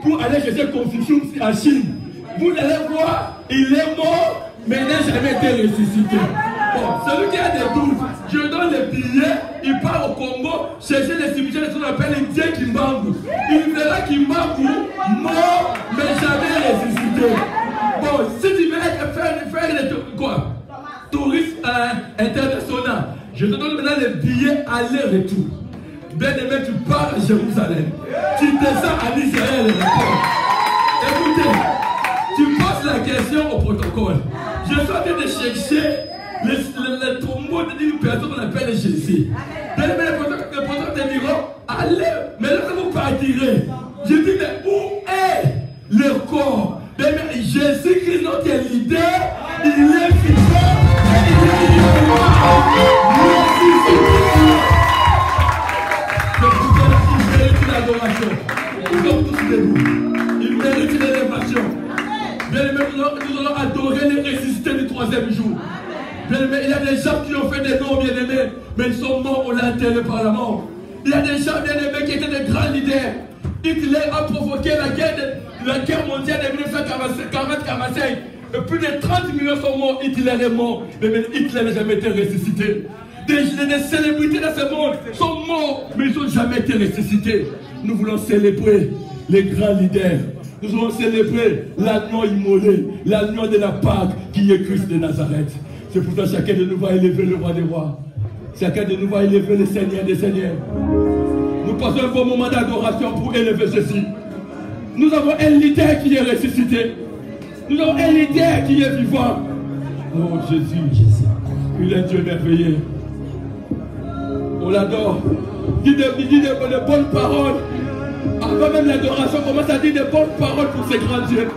pour aller chercher Confucius en Chine. Vous allez voir, il est mort, mais il n'a jamais été ressuscité. Bon, celui qui a des doutes, je donne les billets, il part au Congo, chercher les cimetières de ce qu'on appelle les dieux Kimbangu. Il verra Kimbangu mort, mais jamais ressuscité. Bon, si tu veux faire quoi? Touriste international, je te donne maintenant les billets aller-retour. Bien aimé, tu pars à Jérusalem, tu descends à Israël. Écoutez, tu poses la question au protocole. Je suis en train de chercher le tombeau d'une personne qu'on appelle Jésus. Bien aimé, le protocole te dira, allez, mais là vous partirez. Je dis, mais où est le corps? Bien aimé, Jésus-Christ, notre leader, il est vivant et il est vivant. Il mérite l'adoration. Nous sommes tous debout. Il mérite l'élévation. Bien aimé, nous allons adorer les ressuscités du troisième jour. Bien aimé, il y a des gens qui ont fait des noms, bien aimés, mais ils sont morts, on l'a enterré par la mort. Il y a des gens, bien aimés, qui étaient des grands leaders. Hitler a provoqué la guerre mondiale de 1940-45. Et plus de 30 millions sont morts. Hitler est mort. Mais Hitler n'a jamais été ressuscité. Des célébrités dans ce monde sont morts, mais ils n'ont jamais été ressuscités. Nous voulons célébrer les grands leaders. Nous allons célébrer l'agneau immolé, l'agneau de la Pâque qui est Christ de Nazareth. C'est pour ça que chacun de nous va élever le roi des rois. Chacun de nous va élever le Seigneur des seigneurs. Nous passons un bon moment d'adoration pour élever ceci. Nous avons un leader qui est ressuscité. Nous avons un leader qui est vivant. Oh Jésus, il est Dieu merveilleux. On l'adore. Il dit de bonnes paroles. Avant même l'adoration, commence à dire de bonnes paroles pour ces grands dieux.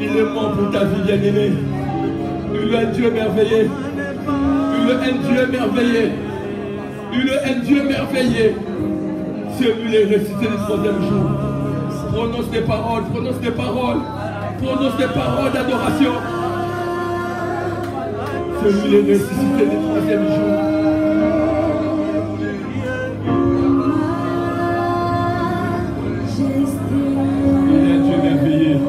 Il est mort pour ta vie, bien-aimé. Il est un Dieu merveilleux. Il est un Dieu merveilleux. Il est un Dieu merveilleux. Celui est ressuscité le troisième jour. Prononce des paroles, prononce des paroles. Prononce des paroles d'adoration. Celui est ressuscité le troisième jour. Hallelujah.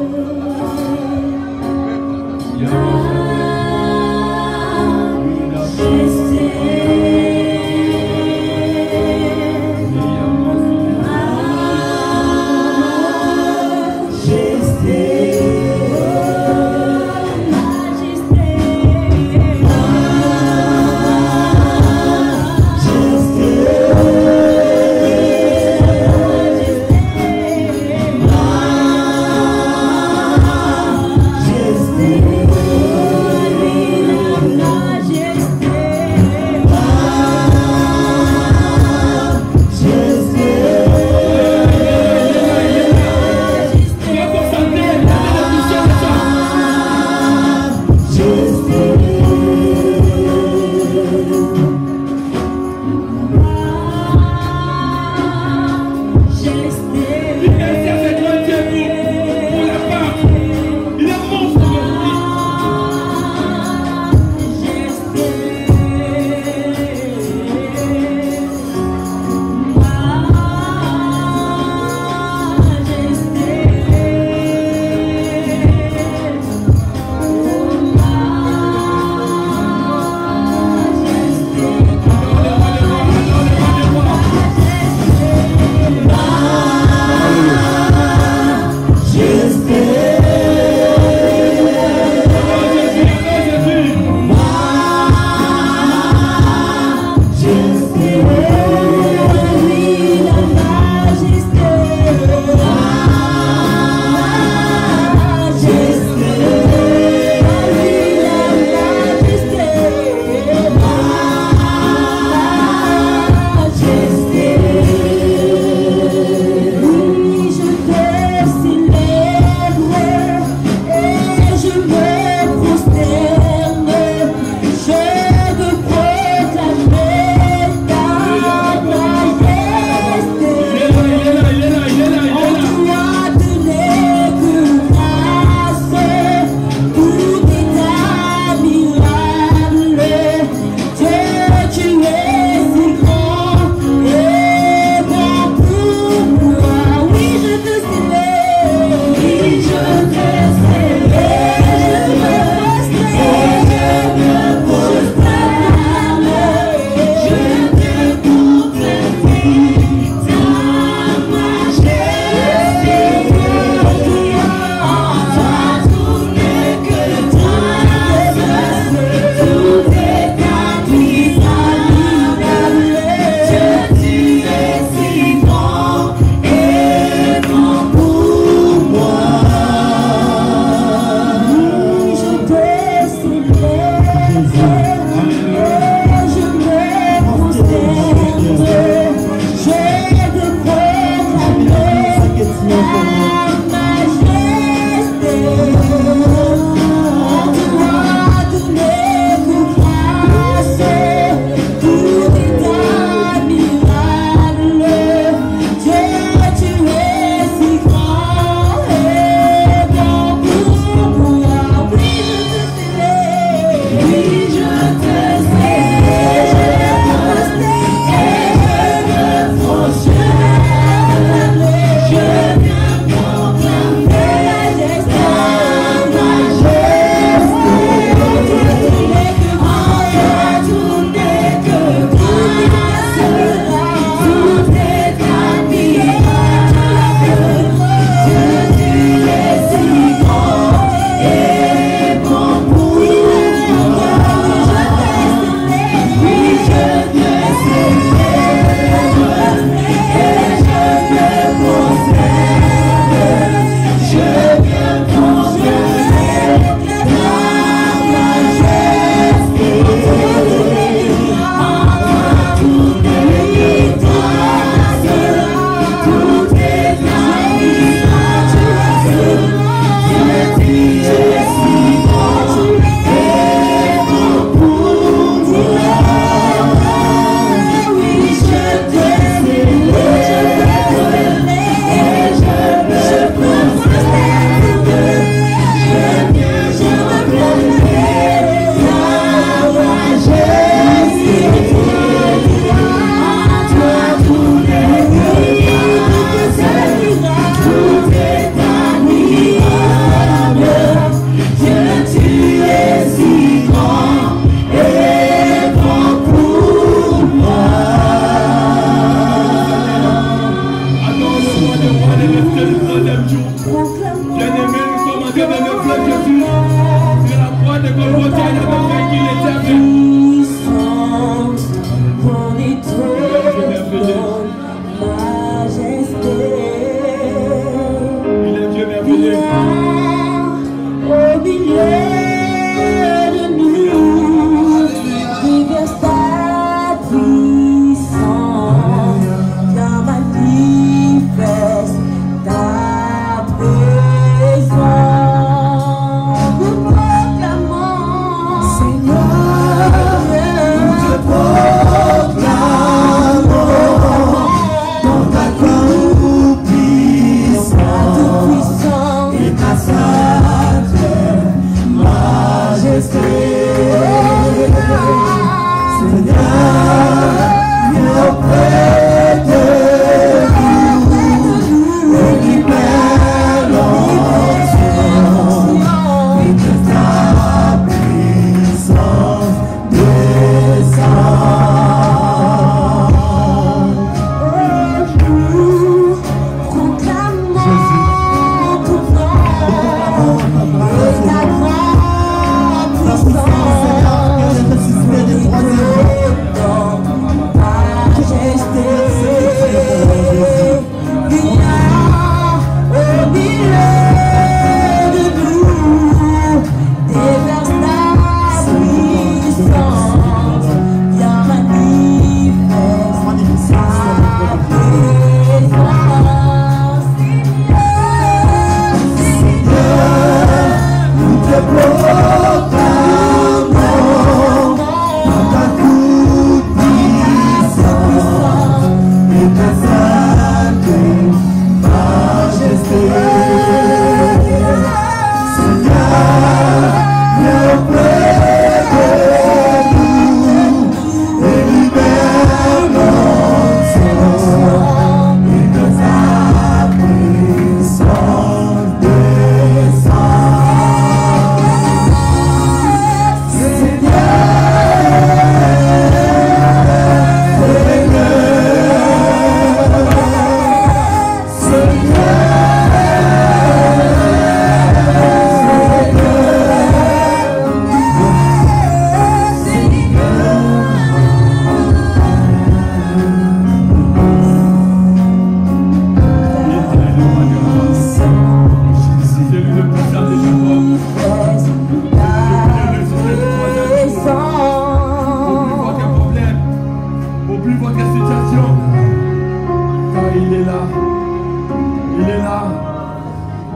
Il est là.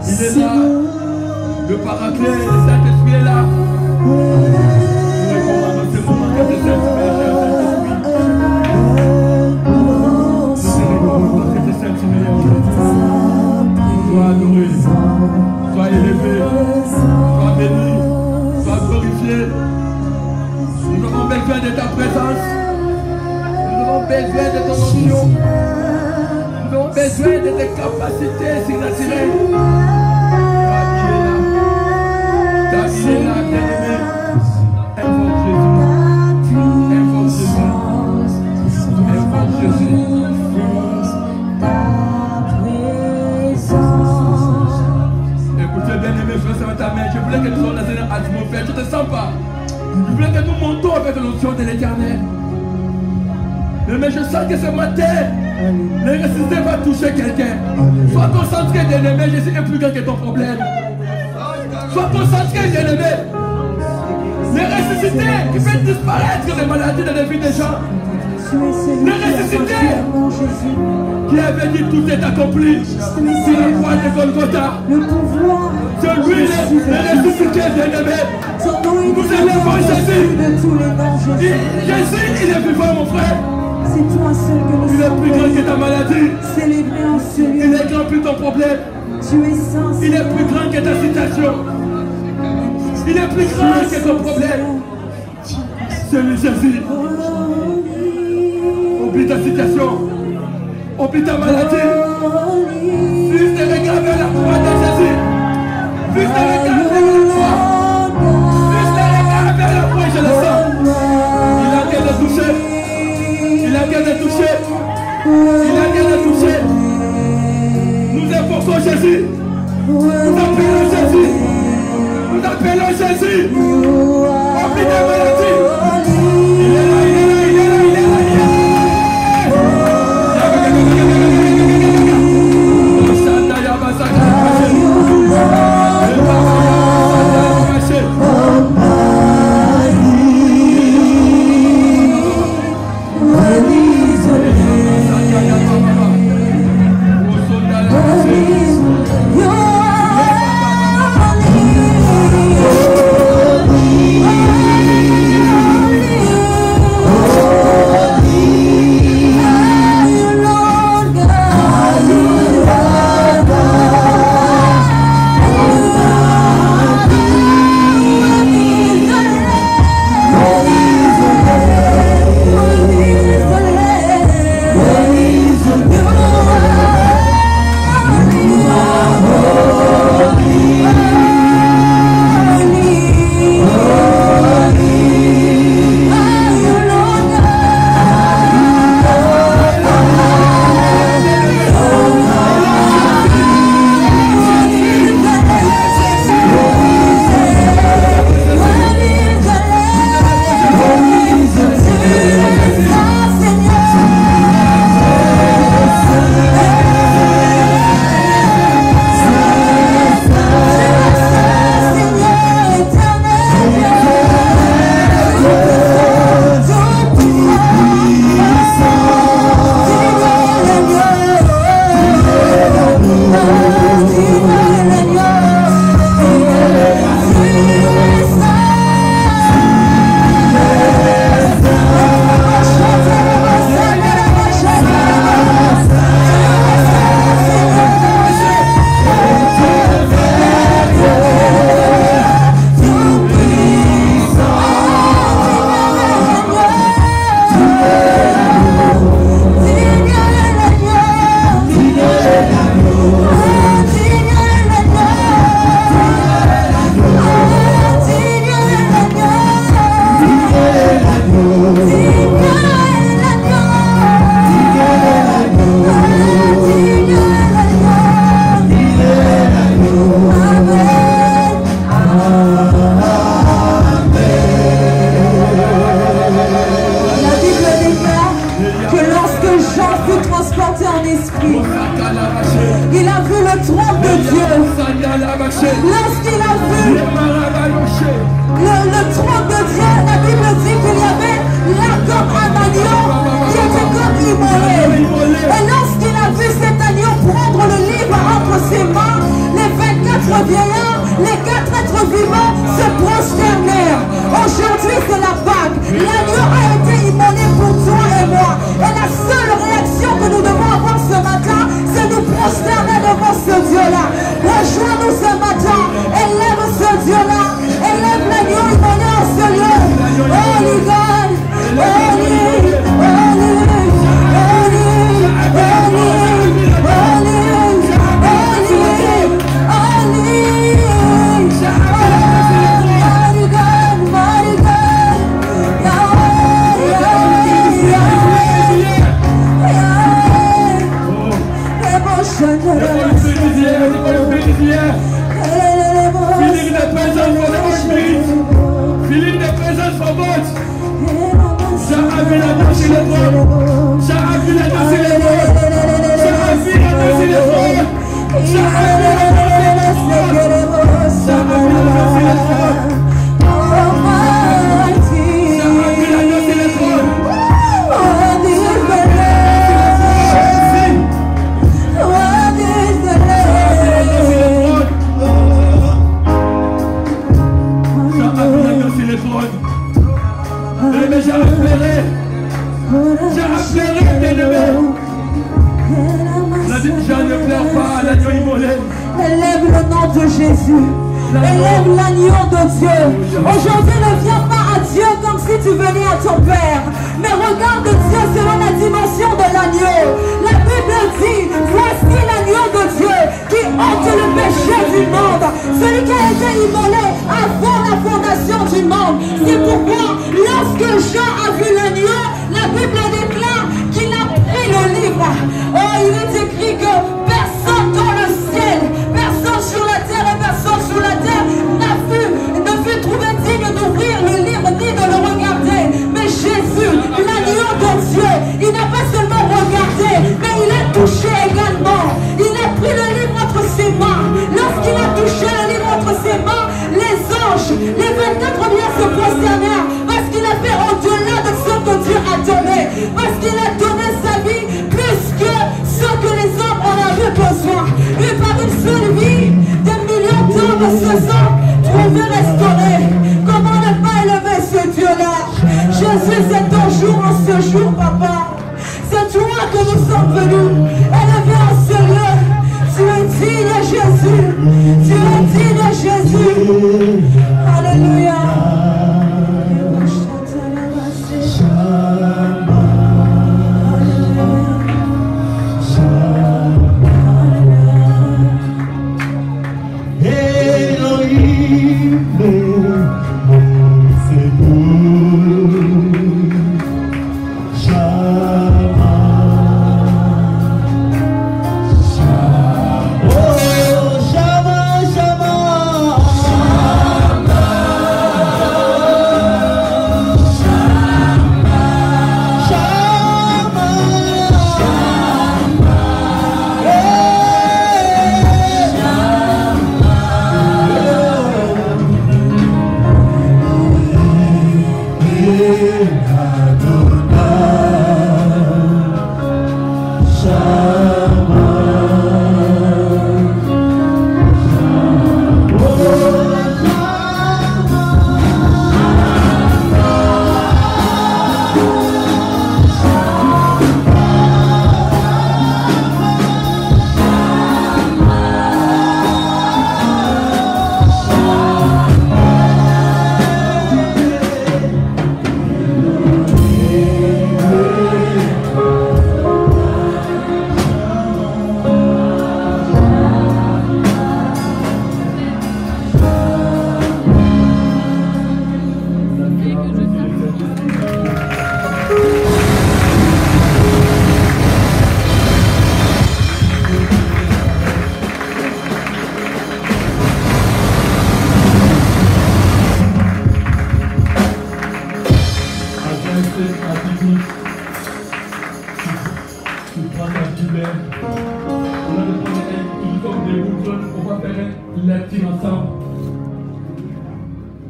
Il est là. Le Paraclet, le Saint-Esprit est là. Nous recommandons ce moment que le Saint-Esprit. Sois adoré, sois élevé, sois béni, sois glorifié. Nous avons besoin de ta présence. Nous avons besoin de ton onction. Nous avons besoin de tes capacités surnaturelles. Ta vie est là, bien-aimé. Invoque Jésus. Invoque Jésus. Invoque Jésus. Écoutez, bien-aimé, je veux ta main. Je voulais que nous soyons dans une atmosphère. Je ne te sens pas. Je voulais que nous montons avec l'onction de l'Éternel. Mais je sens que ce matin, le ressuscité va toucher quelqu'un. Sois concentré, bien-aimé. Jésus est plus grand que ton problème. Sois concentré, bien-aimé. Le ressuscité qui fait disparaître les maladies de la vie des gens. Le ressuscité qui avait dit tout est accompli sur la croix de Golgotha. C'est lui le ressuscité, bien-aimé. Nous élevons Jésus. Jésus, il est vivant, mon frère. C'est toi seul que nous il est plus grand que ta maladie. Célébrer en celui. Il est grand plus ton problème. Tu es saint. Il est plus grand que ta situation. Il est plus grand que ton problème. C'est lui, Jésus. Oublie ta situation. Oublie ta maladie. Juste te regarde vers la croix de Jésus. Juste te regarde vers la croix. Juste te regarde vers la croix, je le sens. Il a qu'à le toucher. Il a qu'à le toucher. Il a qu'à le toucher. Nous invoquons Jésus. Nous appelons Jésus. Nous appelons Jésus. Oublie ta maladie. Il est là, il est là, il est là, il est là, il est là. Lorsqu'il a vu le trône de Dieu, la Bible dit qu'il y avait là comme un agneau qui était comme immolé. Et lorsqu'il a vu cet agneau prendre le livre ce Dieu-là. Rejoins-nous ce matin. Élève ce Dieu-là. Élève l'agneau immolé en ce lieu. Holy God. Holy, holy, holy, holy, Feeling the presence of God. J'ai vu la danse sur les trônes. J'ai vu la danse sur les trônes. J'ai vu la danse sur les trônes. J'ai vu la danse sur les trônes. J'ai vu la danse sur les trônes. Élève le nom de Jésus. Élève l'agneau de Dieu. Aujourd'hui, ne viens pas à Dieu comme si tu venais à ton Père, mais regarde Dieu selon la dimension de l'agneau. La Bible dit, voici l'agneau de Dieu qui ôte le péché du monde, celui qui a été immolé avant la fondation du monde. C'est pourquoi lorsque Jean a vu l'agneau, la Bible déclare qu'il a pris le livre. Oh, il est écrit que personne dans le ciel, personne sur la terre et personne sous la terre ne fut trouvé digne d'ouvrir le livre ni de le regarder. Mais Jésus, l'agneau de Dieu, il n'a pas seulement regardé, mais il a touché également. Il a pris le livre entre ses mains. Lorsqu'il a touché le livre entre ses mains, les anges, les 24 biens se prosternèrent parce qu'il a fait au-delà de ce que Dieu a donné, parce qu'il a donné sa vie plus que ce que les hommes en avaient besoin. Et par une seule vie, des millions d'hommes se sont trouvés restaurés. Comment ne pas élever ce Dieu-là? Jésus, c'est ton jour en ce jour, papa. C'est toi que nous sommes venus élever en ce lieu. Tu es digne, Jésus. Tu es digne, Jésus. Alléluia.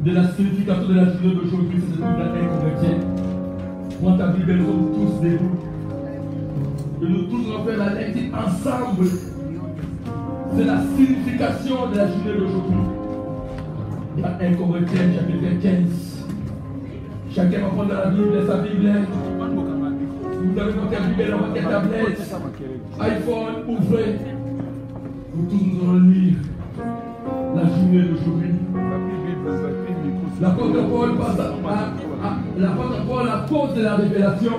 De la signification de la journée d'aujourd'hui, c'est de la chrétienne. Prends ta Bible, nous sommes tous debout. Et nous tous allons faire la lecture ensemble. C'est la signification de la journée d'aujourd'hui. Dans 1 Corinthiens chapitre 15. Chacun va prendre la Bible, sa Bible. Vous avez votre Bible dans votre tablette. iPhone, ouvrez. Nous tous nous allons lire la journée d'aujourd'hui. L'apôtre Paul, à cause de la révélation,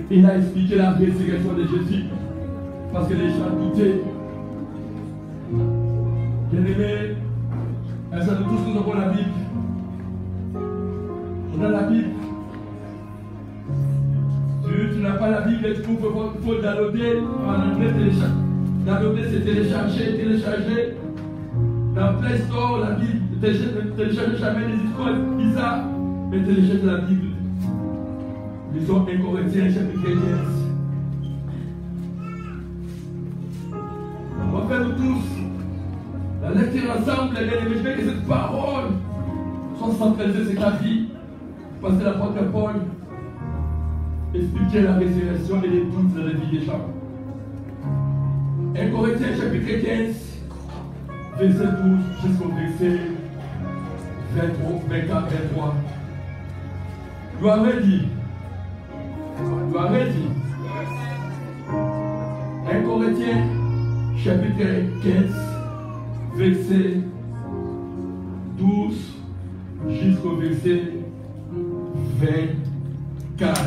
il a expliqué la résurrection de Jésus. Parce que les gens doutaient. Bien-aimés, est-ce que nous tous nous avons la Bible? On a la Bible. Si tu n'as pas la Bible, il faut downloader en anglais, télécharger. Downloader, c'est télécharger. Dans Play Store, la Bible, télécharger jamais les icônes, Isa, mais télécharger la Bible. Lisons 1 Corinthiens, chapitre 15. On va faire nous tous la lecture ensemble, les bien-aimés. Je veux que cette parole soit centralisée sur ta vie. Parce que l'apôtre Paul expliquait la résurrection et les doutes de la vie des gens. 1 Corinthiens chapitre 15, verset 12 jusqu'au verset 24-23. You are ready. You are ready. 1 Corinthiens chapitre 15, verset 12 jusqu'au verset 24.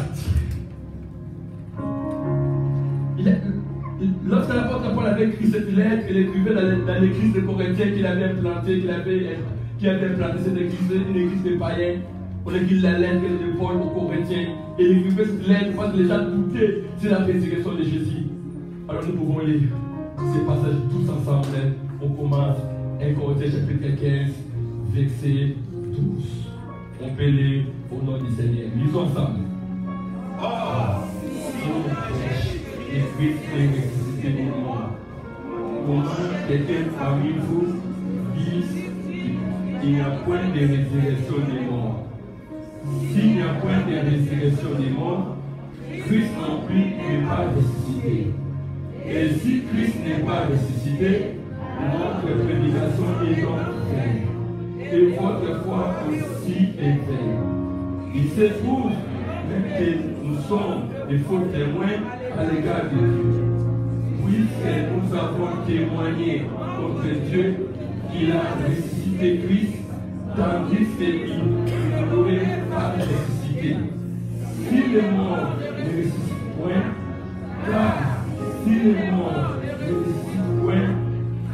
Lorsque l'apôtre Paul avait écrit cette lettre, il écrivait dans l'église de Corinthiens qu'il avait implantée, qui avait implanté cette église, une église de païens. On écrit la lettre de Paul aux Corinthiens. Et il écrivait cette lettre parce que les gens doutaient sur la résurrection de Jésus. Alors nous pouvons lire ces passages tous ensemble. On commence 1 Corinthiens chapitre 15, verset 12. On peut lire au nom du Seigneur. Lisons ensemble. Et Christ est ressuscité de mort. Comment quelqu'un parmi vous dit qu'il n'y a point de résurrection des morts? S'il n'y a point de résurrection des morts, Christ non plus n'est pas ressuscité. Et si Christ n'est pas ressuscité, notre prédication est donc vaine. Et votre foi aussi est vaine. Il se trouve même que nous sommes des faux témoins à l'égard de Dieu. Puisque nous avons témoigné contre Dieu qu'il a ressuscité Christ, tandis qu'il n'aurait pas ressuscité. Si les morts ne ressuscitent point, car si les morts ne ressuscitent point,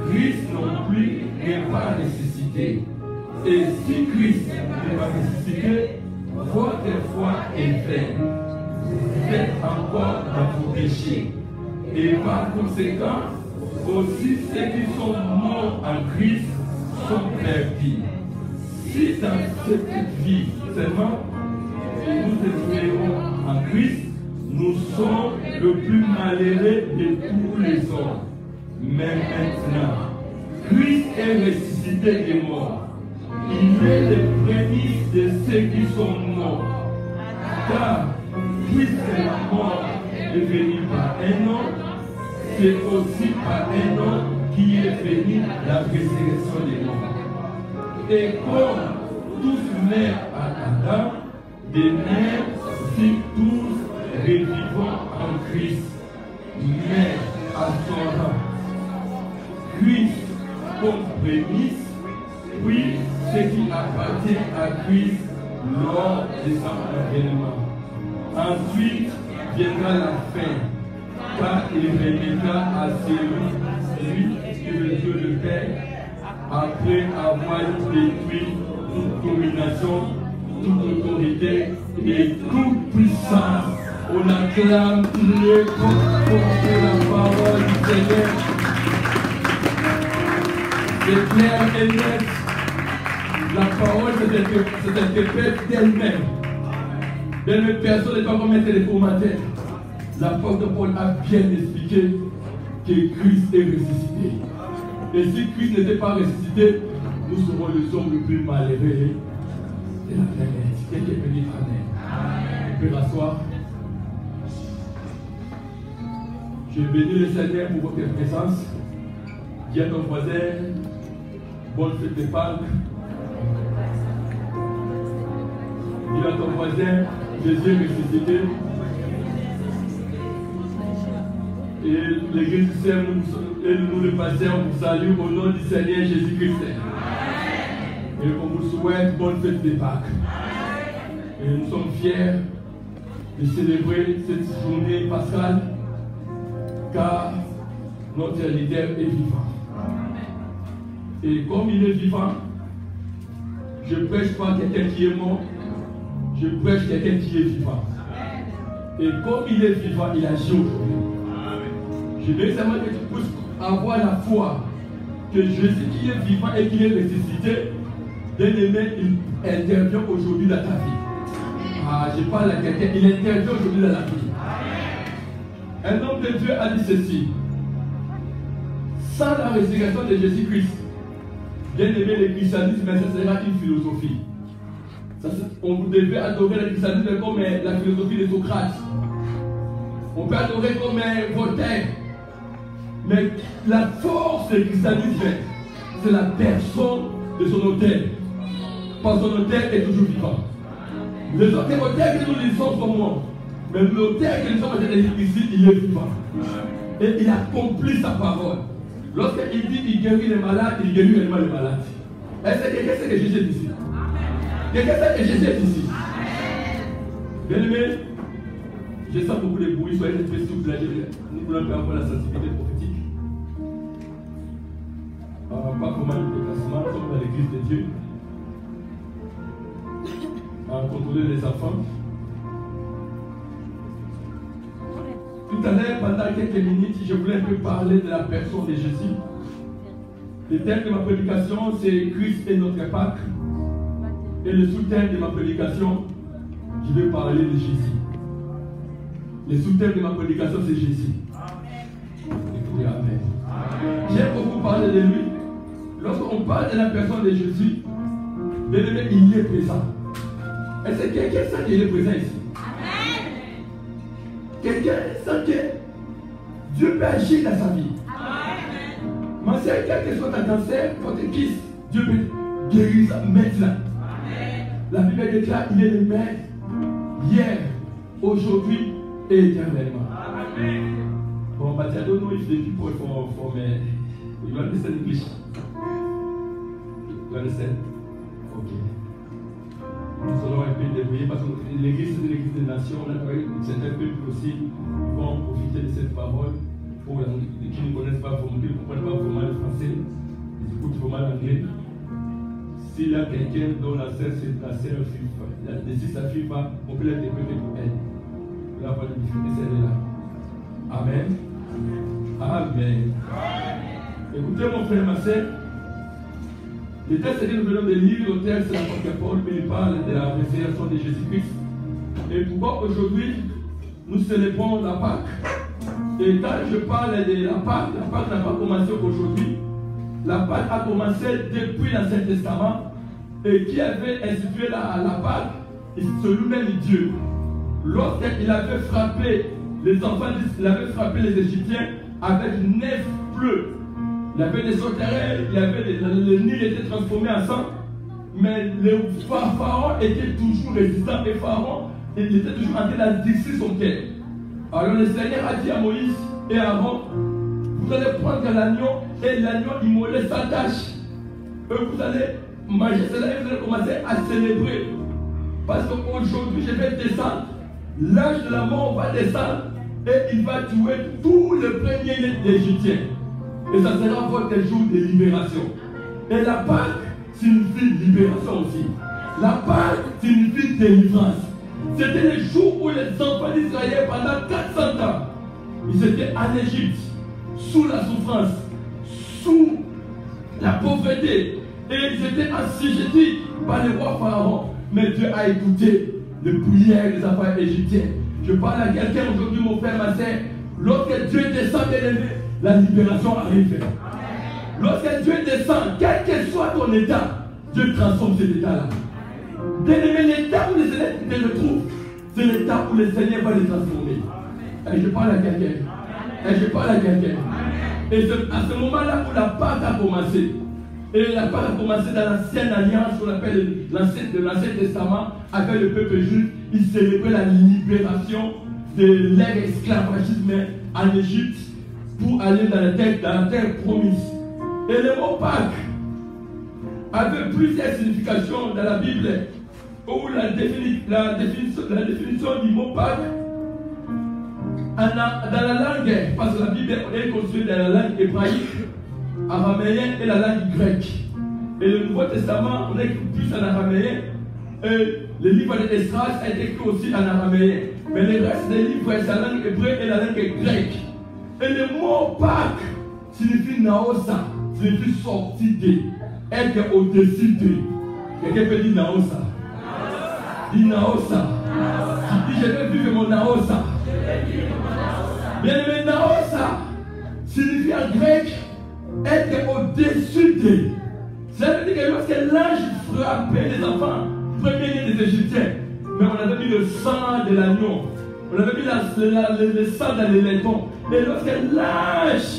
Christ non plus n'est pas ressuscité. Et si Christ n'est pas ressuscité, votre foi est vaine. Vous êtes encore dans vos péchés. Et par conséquent, aussi ceux qui sont morts en Christ sont perdus. Si dans cette vie seulement nous espérons en Christ, nous sommes le plus malheureux de tous les hommes. Mais maintenant, Christ est ressuscité des morts. Il est le premier de ceux qui sont morts. Car puisque la mort est venue par un homme, c'est aussi par un homme qui est venu la résurrection des morts. Et comme tous meurent à Adam, de même si tous revivons en Christ, meurent à son rang. Christ comme prémisse, puis ce qui appartient à Christ lors de son avènement. Ensuite viendra la fin, car il reviendra à celui qui veut Dieu le Père, après avoir détruit toute domination, toute autorité et toute puissance. On acclame Dieu pour porter la parole du Seigneur. C'est clair et net. La parole s'interprète d'elle-même. Même personne n'est pas comme mettre les commentaires. L'apôtre Paul a bien expliqué que Christ est ressuscité. Et si Christ n'était pas ressuscité, nous serons les hommes les plus malheureux de la planète. Quelqu'un peut dire Amen. On peut m'asseoir. Je bénis le Seigneur pour votre présence. Dis à ton voisin, bonne fête de Pâques. Dis à ton voisin, Jésus est ressuscité. Et l'église du Seigneur, nous le passons, on vous salue au nom du Seigneur Jésus-Christ. Et on vous souhaite bonne fête des Pâques. Et nous sommes fiers de célébrer cette journée pascale, car notre leader est vivant. Et comme il est vivant, je ne prêche pas quelqu'un qui est mort, je prêche quelqu'un qui est vivant. Et comme il est vivant, il agit aujourd'hui. Je veux seulement que tu puisses avoir la foi que Jésus qui est vivant et qui est ressuscité, bien-aimé, il intervient aujourd'hui dans ta vie. Ah, je parle à quelqu'un, il intervient aujourd'hui dans la vie. Un homme de Dieu a dit ceci: sans la résurrection de Jésus-Christ, bien-aimé, le christianisme, ce sera une philosophie. On devait adorer le christianisme comme la philosophie de Socrate. On peut adorer comme Voltaire. Mais la force du christianisme, c'est la personne de son auteur. Parce que son auteur est toujours vivant. Les auteurs que nous lisons sont morts. Mais l'auteur que nous sommes en train de lire ici, il est vivant. Et il accomplit sa parole. Lorsqu'il dit qu'il guérit les malades, il guérit réellement les malades. Est-ce que quelqu'un sait que Jésus est ici? Quelqu'un sait que Jésus est ici? Bien-aimé, je sens beaucoup de bruit, soyez très souples. Nous voulons faire avoir la sensibilité prophétique. Pas comment le déplacement, nous sommes dans l'église de Dieu. Contrôler les enfants. Tout à l'heure, pendant quelques minutes, je voulais un peu parler de la personne de Jésus. Le thème de ma prédication, c'est Christ et notre Pâques. Et le sous-thème de ma prédication, je vais parler de Jésus. Le sous-thème de ma prédication, c'est Jésus. Écoutez, amen. J'aime beaucoup parler de lui. Lorsqu'on parle de la personne de Jésus, bien-aimé, il est présent. Est-ce que quelqu'un sent qu'il est présent ici? Amen. Quelqu'un sent que Dieu peut agir dans sa vie. Amen. Ma soeur, quel que soit ta cancer, votre kiss, Dieu peut guérir ça maintenant. Amen. La Bible déclare qu'il est le même hier, aujourd'hui et éternellement. Amen. Bon, but I don't know if the people from you understand English? You understand? Okay. Nous allons un peu débrouiller parce que l'église c'est l'église des nations, on a travaillé certains peuples aussi qui vont profiter de cette parole pour qui ne connaissent pas, qui ne comprennent pas vraiment le français, ils écoutent vraiment l'anglais. S'il y a quelqu'un dont la sœur ne suit pas, si ça ne suit pas, on peut l'interpréter pour elle. On peut avoir des difficultés, celle là. Amen. Amen. Écoutez mon frère, ma sœur. Le texte que nous venons de lire, le texte c'est l'apôtre Paul, mais il parle de la résurrection de Jésus-Christ. Et pourquoi aujourd'hui nous célébrons la Pâque? Et quand je parle de la Pâque n'a pas commencé aujourd'hui. La Pâque a commencé depuis l'Ancien Testament. Et qui avait institué la Pâque? C'est lui-même Dieu. Lorsqu'il avait frappé les enfants, il avait frappé les Égyptiens avec 9 pleues. Il y avait des sauterelles, le Nil était transformé en sang, mais le pharaon était toujours résistant et pharaon il était toujours en train d'adresser son cœur. Alors le Seigneur a dit à Moïse et à Aaron, vous allez prendre l'agneau et l'agneau immolé sans tache. Et vous allez manger cela et vous allez commencer à célébrer. Parce qu'aujourd'hui je vais descendre, l'ange de la mort va descendre et il va tuer tous les premiers d'Égyptiens. Et ça sera votre jour de libération. Et la Pâque signifie libération aussi. La Pâque signifie délivrance. C'était le jour où les enfants d'Israël, pendant 400 ans, ils étaient en Égypte, sous la souffrance, sous la pauvreté. Et ils étaient assujettis par le roi Pharaon. Mais Dieu a écouté les prières des enfants égyptiens. Je parle à quelqu'un aujourd'hui, mon frère, ma soeur. Lorsque Dieu descend, bien-aimé, la libération arrive. Lorsque Dieu descend, quel que soit ton état, Dieu transforme cet état-là. Bien-aimé, l'état où le Seigneur te retrouve, c'est l'état où le Seigneur va le transformer. Et je parle à quelqu'un. Et je parle à quelqu'un. Et c'est à ce moment-là où la Pâque a commencé. Et la Pâque a commencé dans l'ancienne alliance, qu'on appelle l'Ancien Testament, avec le peuple juif. Ils célébraient la libération de leur esclavagisme en Égypte. pour aller dans la terre promise. Et le mot Pâques avait plusieurs significations dans la Bible, où la définition du mot Pâques, dans la langue, parce que la Bible est construite dans la langue hébraïque, araméenne et la langue grecque. Et le Nouveau Testament, on est plus en araméen. Et le livre d'Esdras a été écrit aussi en araméen. Mais le reste des livres, c'est la langue hébraïque et la langue grecque. Et le mot Pâques signifie Naosa, signifie sortir de, être au-dessus de. Quelqu'un peut dire Naosa. Dis Naosa. Dis je vais vivre mon Naosa. Bien aimé, Naosa signifie en grec être au-dessus de. Ça veut dire que lorsque l'ange frappait les enfants, premier des Égyptiens, mais on avait mis le sang de l'agneau, on avait mis le sang dans les laitons. Et lorsque l'ange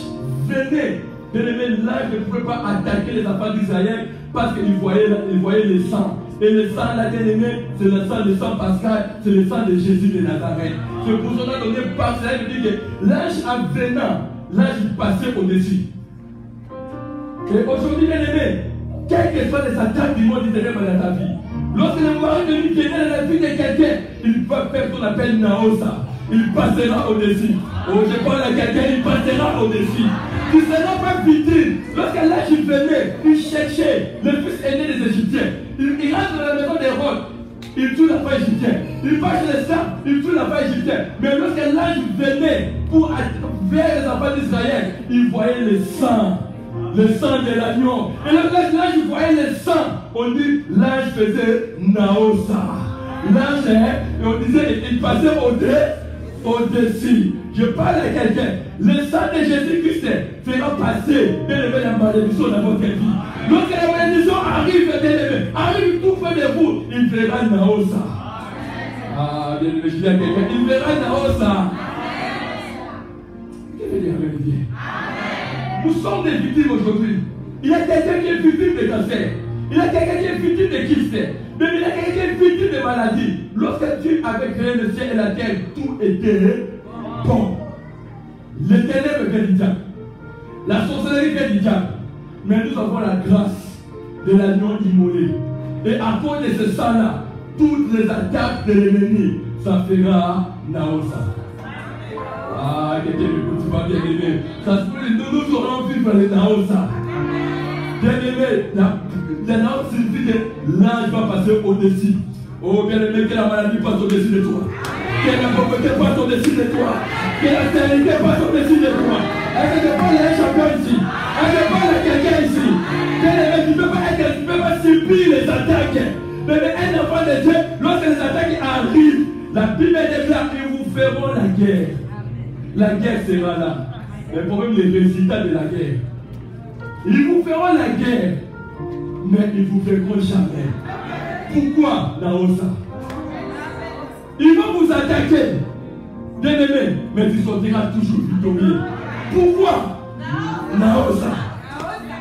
venait, l'ange ne pouvait pas attaquer les enfants d'Israël parce qu'il voyait le sang. Et le sang, là, bien aimé, c'est le sang pascal, c'est le sang de Jésus de Nazareth. C'est pour cela qu'on est par cela, il dit que l'ange en venant, l'ange passait au-dessus. Et aujourd'hui, bien aimé, quelles que soient les attaques du monde éternel dans ta vie, lorsque le mari de lui vient dans la vie de quelqu'un, il va faire ce qu'on appelle Naosa. Il passera au-dessus. Oh, je parle à quelqu'un, il passera au-dessus. Tu ne seras pas victime. Lorsque l'ange venait, il cherchait le fils aîné des Égyptiens. Il rentre dans la maison des rois, il tue la femme égyptienne. Il va chez les saints, il tue la femme égyptienne. Mais lorsque l'ange venait vers les enfants d'Israël, il voyait le sang de l'agneau. Et lorsque l'ange voyait le sang, on dit l'ange faisait Naosa. L'ange, on disait, il passait au-dessus. Je parle à quelqu'un. Le sang de Jésus-Christ fera passer la malédiction dans votre vie. Lorsque la malédiction arrive, arrive tout près de vous, il fera Naosa. Ah, bien, je dis à quelqu'un, il fera Naosa. Que veut dire Amen? Nous sommes des victimes aujourd'hui. Il y a quelqu'un qui est victime de cancer. Il y a quelqu'un qui est victime de kyste. Mais il y a quelqu'un qui est victime de maladie. Lorsque Dieu avait créé le ciel et la terre, tout était bon. L'éternel vient du diable. La sorcellerie vient du diable. Mais nous avons la grâce de l'agneau immolé. Et à cause de ce sang-là, toutes les attaques de l'ennemi, ça fera Naosa. Ah, quelqu'un m'écoute, tu vas bien aimer. Ça se peut, nous serons vivre les Naosa. Bien aimé, la Naosa signifie que l'ange va passer au-dessus. Oh, bien aimé, que la maladie passe au-dessus de toi. Que la pauvreté passe au-dessus de toi. Que la stérilité passe au-dessus de toi. Est-ce que tu parles à un champion ici? Est-ce que tu parles à quelqu'un ici? Tu ne peux pas subir les attaques. Mais un enfant de Dieu, lorsque les attaques arrivent, la Bible déclare qu'ils vous feront la guerre. La guerre sera là. Le problème, les résultats de la guerre. Ils vous feront la guerre, mais ils ne vous verront jamais. Pourquoi, Naosa? Ils vont vous attaquer, bien aimé, mais tu sortiras toujours victorieux. Pourquoi? Naosa.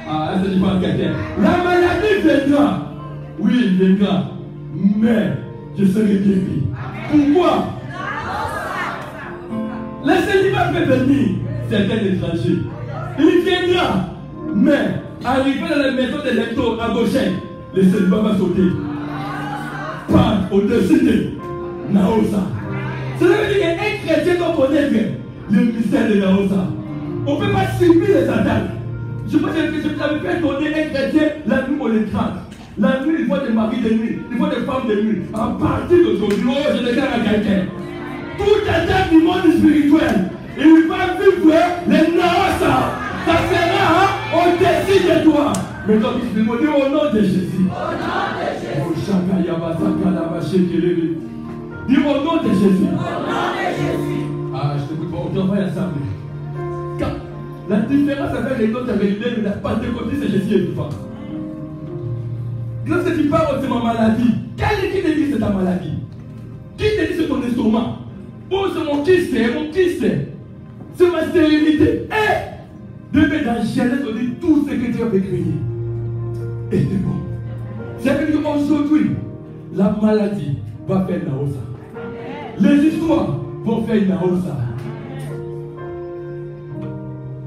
Ah, est-ce que tu parles à quelqu'un? La maladie viendra. Oui, il viendra, mais je serai guéri. Pourquoi? Le célibat peut venir, c'est un étranger. Il viendra, mais arrivé dans la maison de l'électron à Goshen, le célibat va sauter. Pas au-dessus de Naosa. Cela veut dire qu'un chrétien doit connaître le mystère de Naosa. On ne peut pas subir les attaques. Je pense que je t'avais fait donner un chrétien la nuit on les traque. La nuit, il faut des maris de nuit, il faut des femmes de nuit. À partir d'aujourd'hui, oh, je déclare à quelqu'un. Toute attaque du monde spirituel, il va vivre les Naosa. Ça sera au-dessus de toi. Mais donc, il faut dire au nom de Jésus. Au nom de Jésus. Dis au nom de Jésus. Au nom de Jésus. Ah, je t'écoute pas, on va y assembler. La différence avec les autres réunions de la Pentecôte, c'est Jésus est vivant. Lorsque tu parles de ma maladie, qui te dit c'est ta maladie? Qui te dit c'est ton estomac? Oh, c'est mon kyste, c'est ma stérilité. Et de dans Genèse, on dit tout ce que Dieu avait créé était bon. C'est que aujourd'hui, la maladie va faire Naosa. Les histoires vont faire Naosa.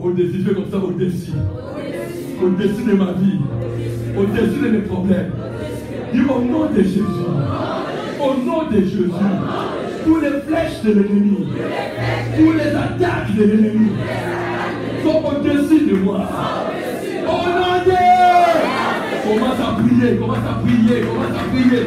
Au-dessus, fais comme ça, au-dessus. Au-dessus de ma vie. Au-dessus de mes problèmes. Dis au nom de Jésus. Au nom de Jésus. Tous les flèches de l'ennemi. Tous les attaques de l'ennemi. Sont au-dessus de moi. Au nom de Jésus. Commence à prier, commence à prier, commence à prier.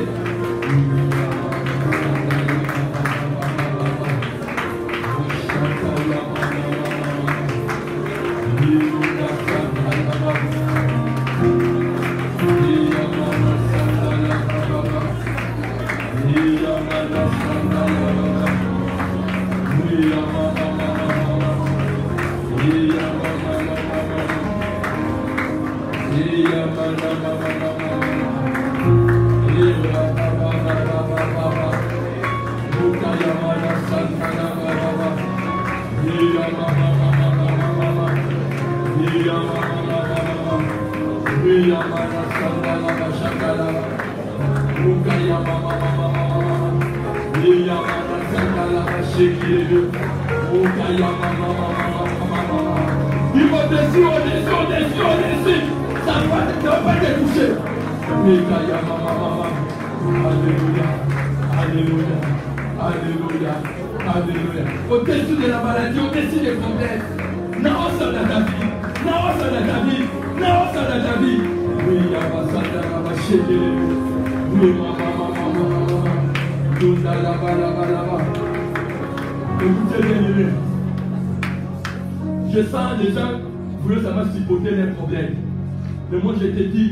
Ça ne va pas te toucher. Alléluia, alléluia, alléluia, alléluia. Au-dessus de la maladie, au-dessus des problèmes. Non, ça n'a ta vie. Non, ça n'a ta vie. Non, ça n'a ta vie. Oui, ça n'a pas chéri. Oui, maman. Tout ça là-bas. Écoutez bien, je sens les gens vouloir savoir supporter les problèmes. Mais moi, je te dis,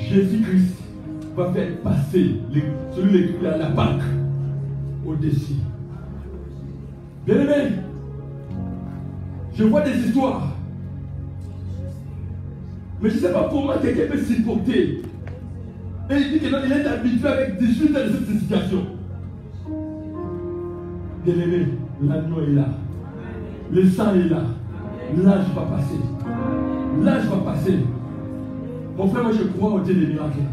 Jésus-Christ va faire passer celui qui a la Pâque au-dessus. Bien aimé, je vois des histoires. Mais je ne sais pas comment quelqu'un peut supporter. Et il dit qu'il est habitué avec 18 ans de cette situation. Bien aimé, l'agneau est là. Le sang est là. L'âge va passer. L'âge va passer. Mon frère, moi je crois au Dieu des miracles.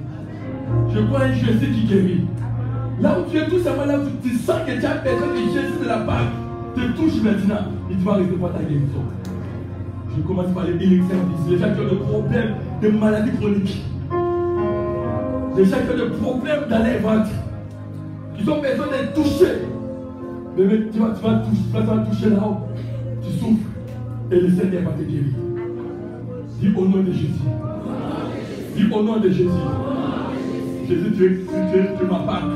Je crois à un Jésus qui guérit. Là où tu es, tout simplement là où tu sens que tu as besoin que Jésus de la Pâque te touche maintenant, il va recevoir ta guérison. Je commence par les healing services. Les gens qui ont des problèmes de maladies chroniques. Les gens qui ont des problèmes dans les ventres. Qui ont besoin d'être touchés. Mais tu vas toucher là-haut. Tu souffres. Et le Seigneur va te guérir. Dis au nom de Jésus. Dis au nom de Jésus. Jésus, tu ma Pâque.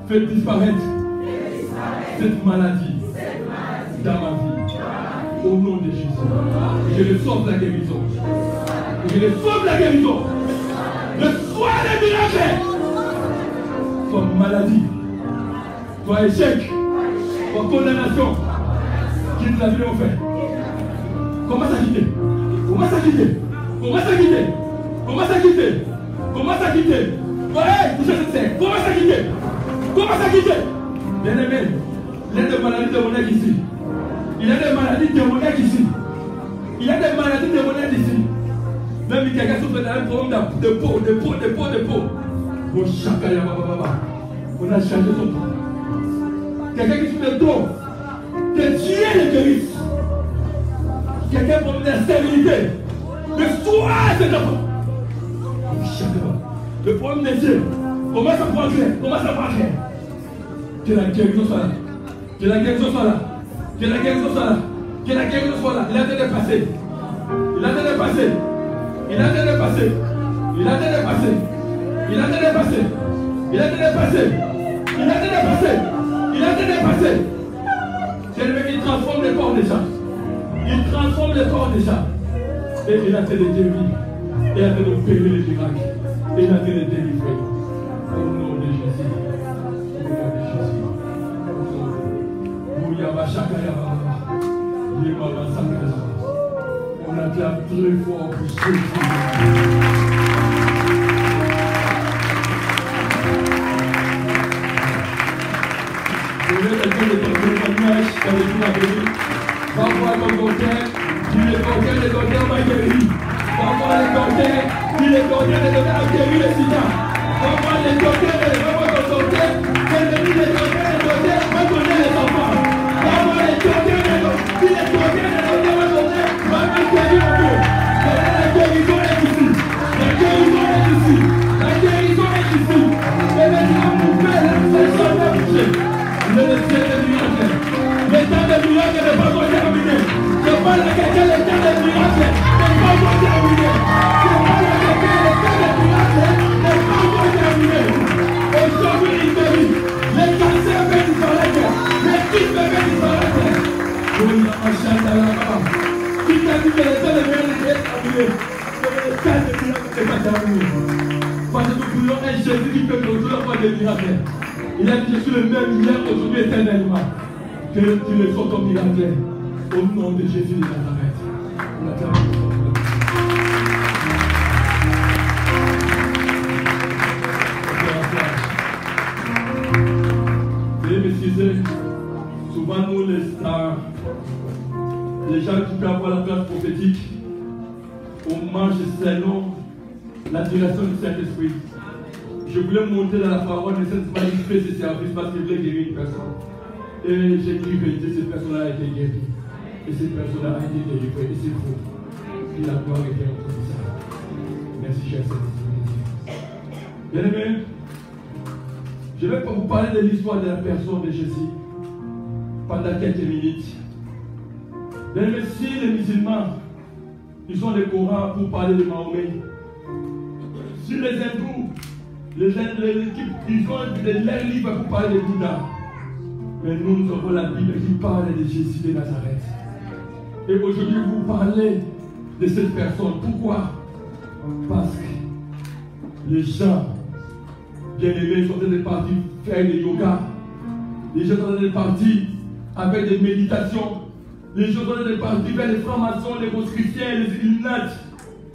Fais disparaître cette maladie dans ma vie. Au nom de Jésus. Je le sauve la guérison. Je le sauve la guérison. Le soin des miracles. Toi maladie. Toi échec. Toi condamnation. Quitte la vie de mon frère. Commence à quitter. Commence à quitter. Commence à quitter. Commence à quitter. Commence à quitter. Ouais, touchez cette terre. Commence à quitter. Commence à quitter. Bien aimé, il y a des maladies démoniaques ici. Il y a des maladies démoniaques ici. Il y a des maladies démoniaques ici. Même si quelqu'un souffre d'un problème de peau. Bon, chacun, on a changé son peau. Quelqu'un qui souffre de dos. Que Dieu le guérisse. Quelqu'un pour la stérilité. Le soir, c'est d'abord. Le problème des yeux. Commence à prendre clair. Commence à prendre clair. Que la guérison soit là. Que la guérison soit là. Que la guérison soit là. Que la guérison soit là. Il a été dépassé. Il a été dépassé. Il a été dépassé. Il a été dépassé. Il a été dépassé. Il a été dépassé. Il a été dépassé. Il a été dépassé. C'est lui qui transforme les corps des gens. Il transforme les corps des gens. Et il a été guéri. Il a été opéré les miracles. Et il a été délivré. Au nom de Jésus. Au nom de Jésus. On acclame très fort pour Jésus. Je vais te dire ton témoignage dans les jours à venir. Va voir ton docteur, dis le docteur m'a guéri. Va voir le docteur, dis le docteur a guéri le sida. Va voir le docteur, va voir ton docteur, le docteur va donner les enfants. Va voir le docteur, pas laquelle le temps des miracles n'est pas encore terminé. C'est pas laquelle le temps des miracles n'est pas encore terminé. Aujourd'hui, il te dit, les cancers peuvent disparaître, les kits peuvent disparaître. Oui, Machanda là-bas. Qui t'a dit que le temps des miracles est terminé? Que le temps des miracles n'est pas terminé. Parce que nous voulons un Jésus qui peut nous faire des miracles. Il a dit, je suis le même hier, aujourd'hui, éternellement. Que tu le sois ton miracle. Au nom de Jésus de Nazareth. On acclame. Veuillez m'excuser. Souvent, nous, les gens qui peuvent avoir la place prophétique, on mange selon la direction du Saint-Esprit. Je voulais monter dans la parole, mais cette fois, il fait ce service parce qu'il voulait guérir une personne. Et j'ai dit vérité, cette personne-là a été guérie. Et cette personne-là a été délivrée. Et c'est faux. Et la gloire est bien entre ça. Merci, cher Seigneur. Bien aimé, je vais vous parler de l'histoire de la personne de Jésus pendant quelques minutes. Bien aimé, si les musulmans, ils ont le Coran pour parler de Mahomet, si les hindous, ils ont leurs livres pour parler de Bouddha, mais nous avons la Bible qui parle de Jésus de Nazareth. Et aujourd'hui, vous parlez de cette personne. Pourquoi? Parce que les gens bien-aimés sont en train de partir faire du yoga. Les gens sont en train de partir avec des méditations. Les gens sont en train de partir vers les francs-maçons, les rosicruciens, les illuminates,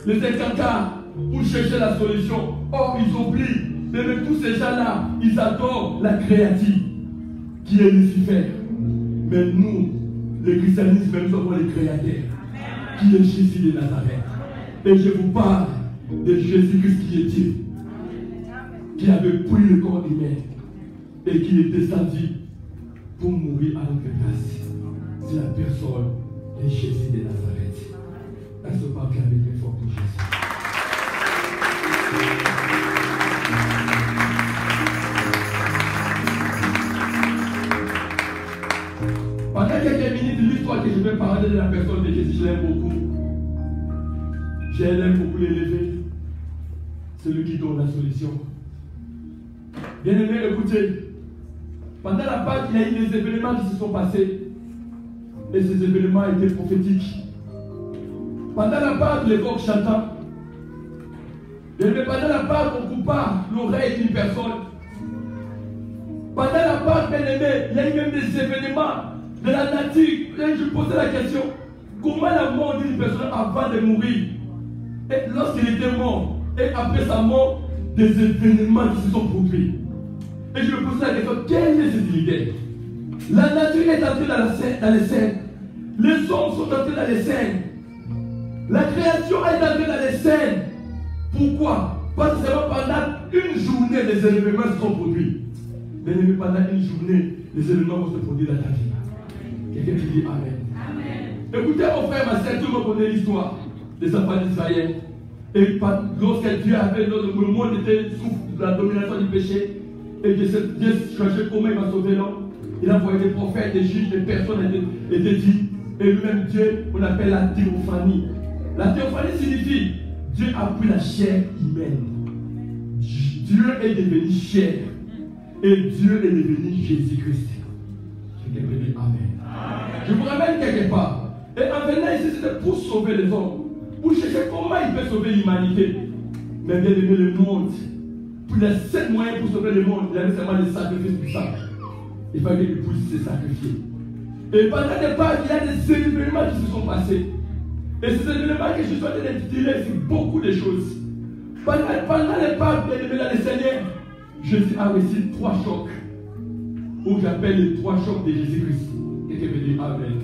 les incantats pour chercher la solution. Or, ils oublient. Mais même tous ces gens-là, ils adorent la créative qui est Lucifer. Mais nous, le christianisme, nous sommes les créateurs, qui est Jésus de Nazareth. Et je vous parle de Jésus-Christ qui est Dieu, qui avait pris le corps humain et qui est descendu pour mourir à notre place. C'est la personne de Jésus de Nazareth. Elle se parle avec les forts pour Jésus. Pendant quelques minutes de l'histoire que je vais parler de la personne de Jésus, je l'aime beaucoup. Je l'aime beaucoup l'élever. C'est lui qui donne la solution. Bien aimé, écoutez. Pendant la Pâque, il y a eu des événements qui se sont passés. Et ces événements étaient prophétiques. Pendant la Pâque, les coqs chantant. Bien aimé, pendant la Pâque, on coupa l'oreille d'une personne. Pendant la Pâque, bien aimé, il y a eu même des événements de la nature. Et je posais la question, comment la mort d'une personne avant de mourir, et lorsqu'il était mort, et après sa mort, des événements qui se sont produits. Et je me posais la question, quelle est cette idée? La nature est entrée dans les scènes. Les hommes sont entrés dans les scènes. La création est entrée dans les scènes. Pourquoi? Parce que pendant une journée, les événements se sont produits. Mais pendant une journée, les événements vont se produire dans ta vie. Quelqu'un qui dit Amen. Amen. Écoutez, mon frère, ma sœur, tout le monde connaît l'histoire des enfants d'Israël. Et lorsque Dieu avait, le monde était sous la domination du péché, et que Dieu cherchait comment il va sauver l'homme, il a envoyé des prophètes, des juges, des personnes étaient dites. Et lui-même, Dieu, on appelle la théophanie. La théophanie signifie Dieu a pris la chair humaine. Dieu est devenu chair. Et Dieu est devenu Jésus-Christ. Quelqu'un peut dire Amen. Je vous ramène quelque part. Et en venant ici, c'était pour sauver les hommes. Pour chercher comment il peut sauver l'humanité. Mais bien aimé, le monde. Pour les 7 moyens pour sauver le monde, il y avait seulement des sacrifices puissants. Il fallait qu'il puisse se sacrifier. Et pendant les Pâques, il y a des événements qui se sont passés. Et ces événements que je suis en train d'intituler, c'est beaucoup de choses. Pendant les Pâques, bien aimé, dans le Seigneur, Jésus a reçu 3 chocs. Ou j'appelle les 3 chocs de Jésus-Christ. Quelqu'un peut dire Amen.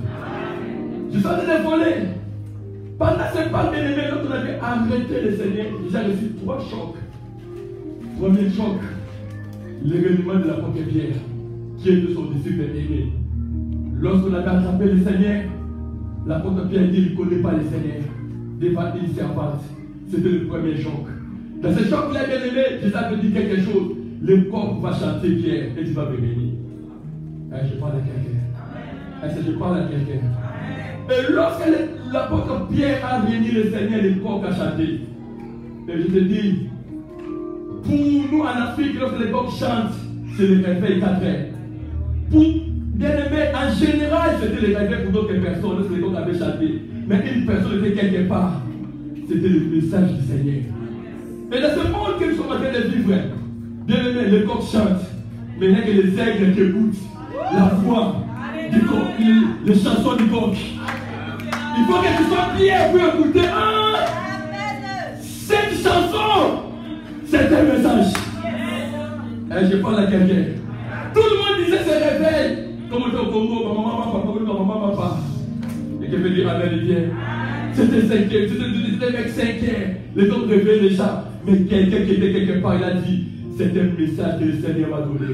Je suis en train de voler. Pendant ces Pâques, bien aimé, quand on avait arrêté le Seigneur, il a reçu 3 chocs. Premier choc, l'événement de l'apôtre Pierre, qui est de son disciple aimé. Lorsqu'on avait attrapé le Seigneur, l'apôtre Pierre dit qu'il ne connaît pas le Seigneur. Devant une servante. C'était le premier choc. Dans ce choc-là, bien aimé, Jésus avait dit quelque chose. Le corps va chanter Pierre et tu vas me bénir. Je parle à quelqu'un. Est-ce que je parle à quelqu'un? Et lorsque l'apôtre Pierre a réuni le Seigneur, les coqs à chanter. Et je te dis, pour nous en Afrique, lorsque les coqs chantent, c'est le réveil 4 heures. Pour bien aimé, en général, c'était le réveil pour d'autres personnes lorsque les coqs avaient chanté. Mais une personne était quelque part. C'était le message du Seigneur. Et dans ce monde que nous sommes en train de vivre, bien aimé, les coqs chantent. Mais il n'y a que les aigles qui écoutent la voix du coq, les chansons du coq. Il faut que tu sois bien pour écouter. Cette chanson, c'est un message. Et je parle à quelqu'un. Tout le monde disait se réveille. Comme on dit au Congo, maman, papa. Et qui veut dire amen, bien. C'était 5 heures, c'était avec 5 heures. Les hommes réveillent déjà. Mais quelqu'un qui était quelque part, il a dit, c'est un message que le Seigneur m'a donné.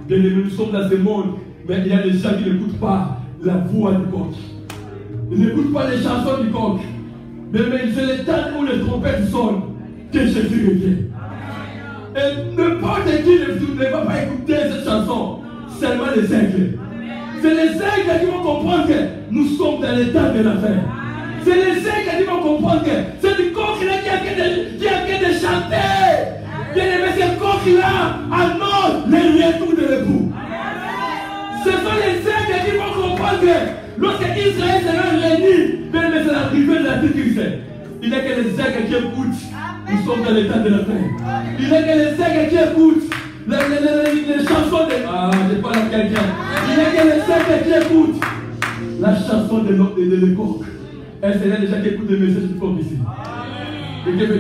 Bien aimé, nous sommes dans ce monde, mais il y a des gens qui n'écoutent pas la voix du coq. Ils n'écoutent pas les chansons du coq. Mais c'est le temps où les trompettes sonnent que Jésus revient. Et n'importe qui ne va pas écouter cette chanson, seulement les aigles. C'est les aigles qui vont comprendre que nous sommes dans l'état de la fin. C'est les aigles qui vont comprendre que c'est du coq-là qui a qu'à chanter. Bien aimé, ce coq-là annonce le retour de l'époux. Ce sont les aigles qui vont comprendre que lorsque Israël sera réuni, bien aimé, c'est l'arrivée de la Christ. Il n'est que les aigles qui écoutent. Nous sommes dans l'état de la fin. Il n'est que les aigles qui écoutent les chansons de... Ah, je parle à quelqu'un. Il n'est que les aigles qui écoutent la chanson de l'époque. Est-ce qu'il y a des gens qui écoutent les messages du coq ici? Il y a des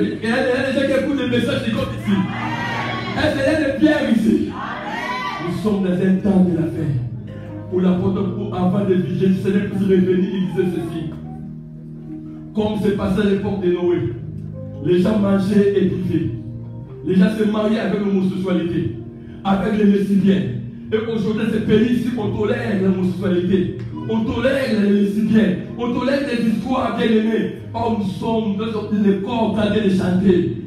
gens qui écoutent les messages du coq ici. Est-ce qu'il y a des pierres ici? Nous sommes dans un temps de la fin. Où l'apôtre, avant de viger, le Seigneur puisse revenir, il disait ceci. Comme c'est passé à l'époque de Noé. Les gens mangeaient et buvaient. Les gens se mariaient avec l'homosexualité, avec les lesbiennes. Et aujourd'hui, ce pays ici, on tolère l'homosexualité. On tolère les lesbiennes. On tolère des histoires bien aimées. Oh, nous sommes les corps en train de chanter.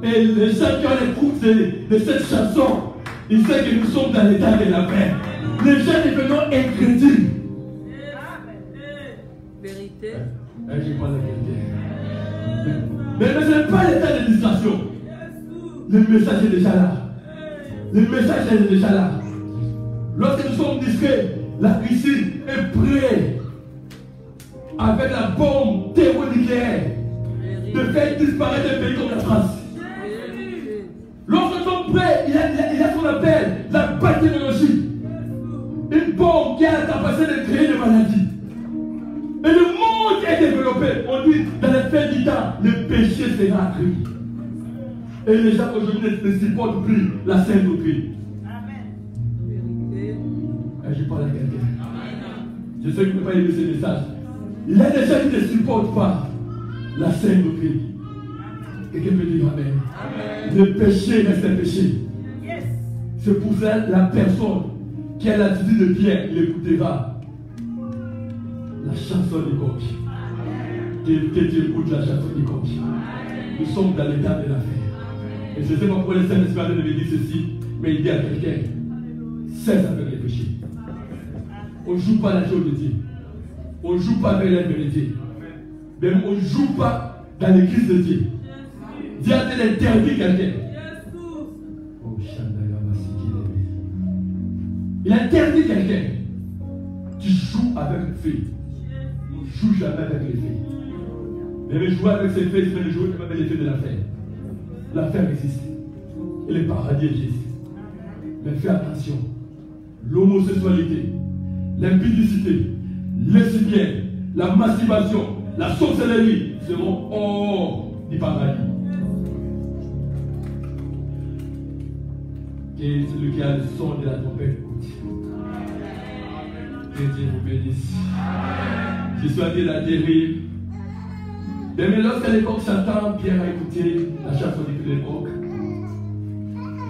Et les gens qui ont écouté de cette chanson, ils savent que nous sommes dans l'état de la paix. Les gens devenons incrédules. Vérité. Je parle de vérité. Mais ce n'est pas l'état de distraction. Le message est déjà là. Le message est déjà là. Lorsque nous sommes discrets, la Russie est prête avec la bombe thermonucléaire de faire disparaître un pays comme la France. Lorsque nous sommes prêts, il y a ce qu'on appelle la bactériologie. Une bombe qui a la capacité de créer des maladies. Et le monde est développé. On dit dans les faits du temps, le péché sera accru. Et les gens aujourd'hui ne supportent plus la sainte doctrine. Je parle à quelqu'un. Je sais que vous ne pouvez pas aimer ce message. Il y a des gens qui ne supportent pas la sainte doctrine. Quelqu'un peut dire amen. Le péché reste un péché. C'est pour ça que la personne qui a l'attitude de Pierre, il écoutera la chanson du coq. Que tu écoutes la chanson du coq. Nous sommes dans l'état de la fin. Et je ne sais pas pourquoi le Saint-Esprit me dit ceci, mais il dit à quelqu'un, cesse avec les péchés. On ne joue pas la chose de Dieu. On ne joue pas avec la vérité. Même on ne joue pas dans l'église de Dieu. Dieu a interdit quelqu'un. Il interdit quelqu'un. Tu joues avec le feu. On ne joue jamais avec les feux. Mais jouer avec ces feux, c'est jouer avec les feux de la fer. La fer existe. Et le paradis existe. Mais fais attention. L'homosexualité, l'impudicité, lesbienne, la masturbation, la sorcellerie seront hors du paradis. Et celui qui a le son de la trompette écoute. Que Dieu vous bénisse. Je suis allé la terrible. Mais lorsque l'époque s'attend, Pierre a écouté la chanson de l'époque.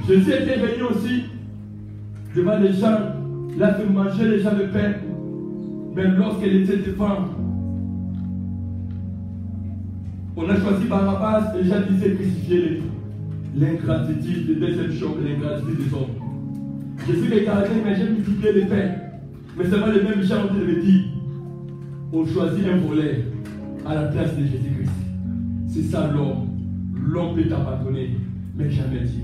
Jésus était venu aussi devant les gens. Il a fait manger les gens le pain. Mais lorsqu'il était devant, on a choisi Barabbas et les gens disaient crucifier l'ingratitude, le deuxième choc, l'ingratitude des hommes. Jésus regardait, mais j'ai multiplié les pains. Mais seulement les mêmes gens ont dit, on choisit un voleur à la place de Jésus-Christ. C'est ça l'homme. L'homme peut t'abandonner, mais jamais Dieu.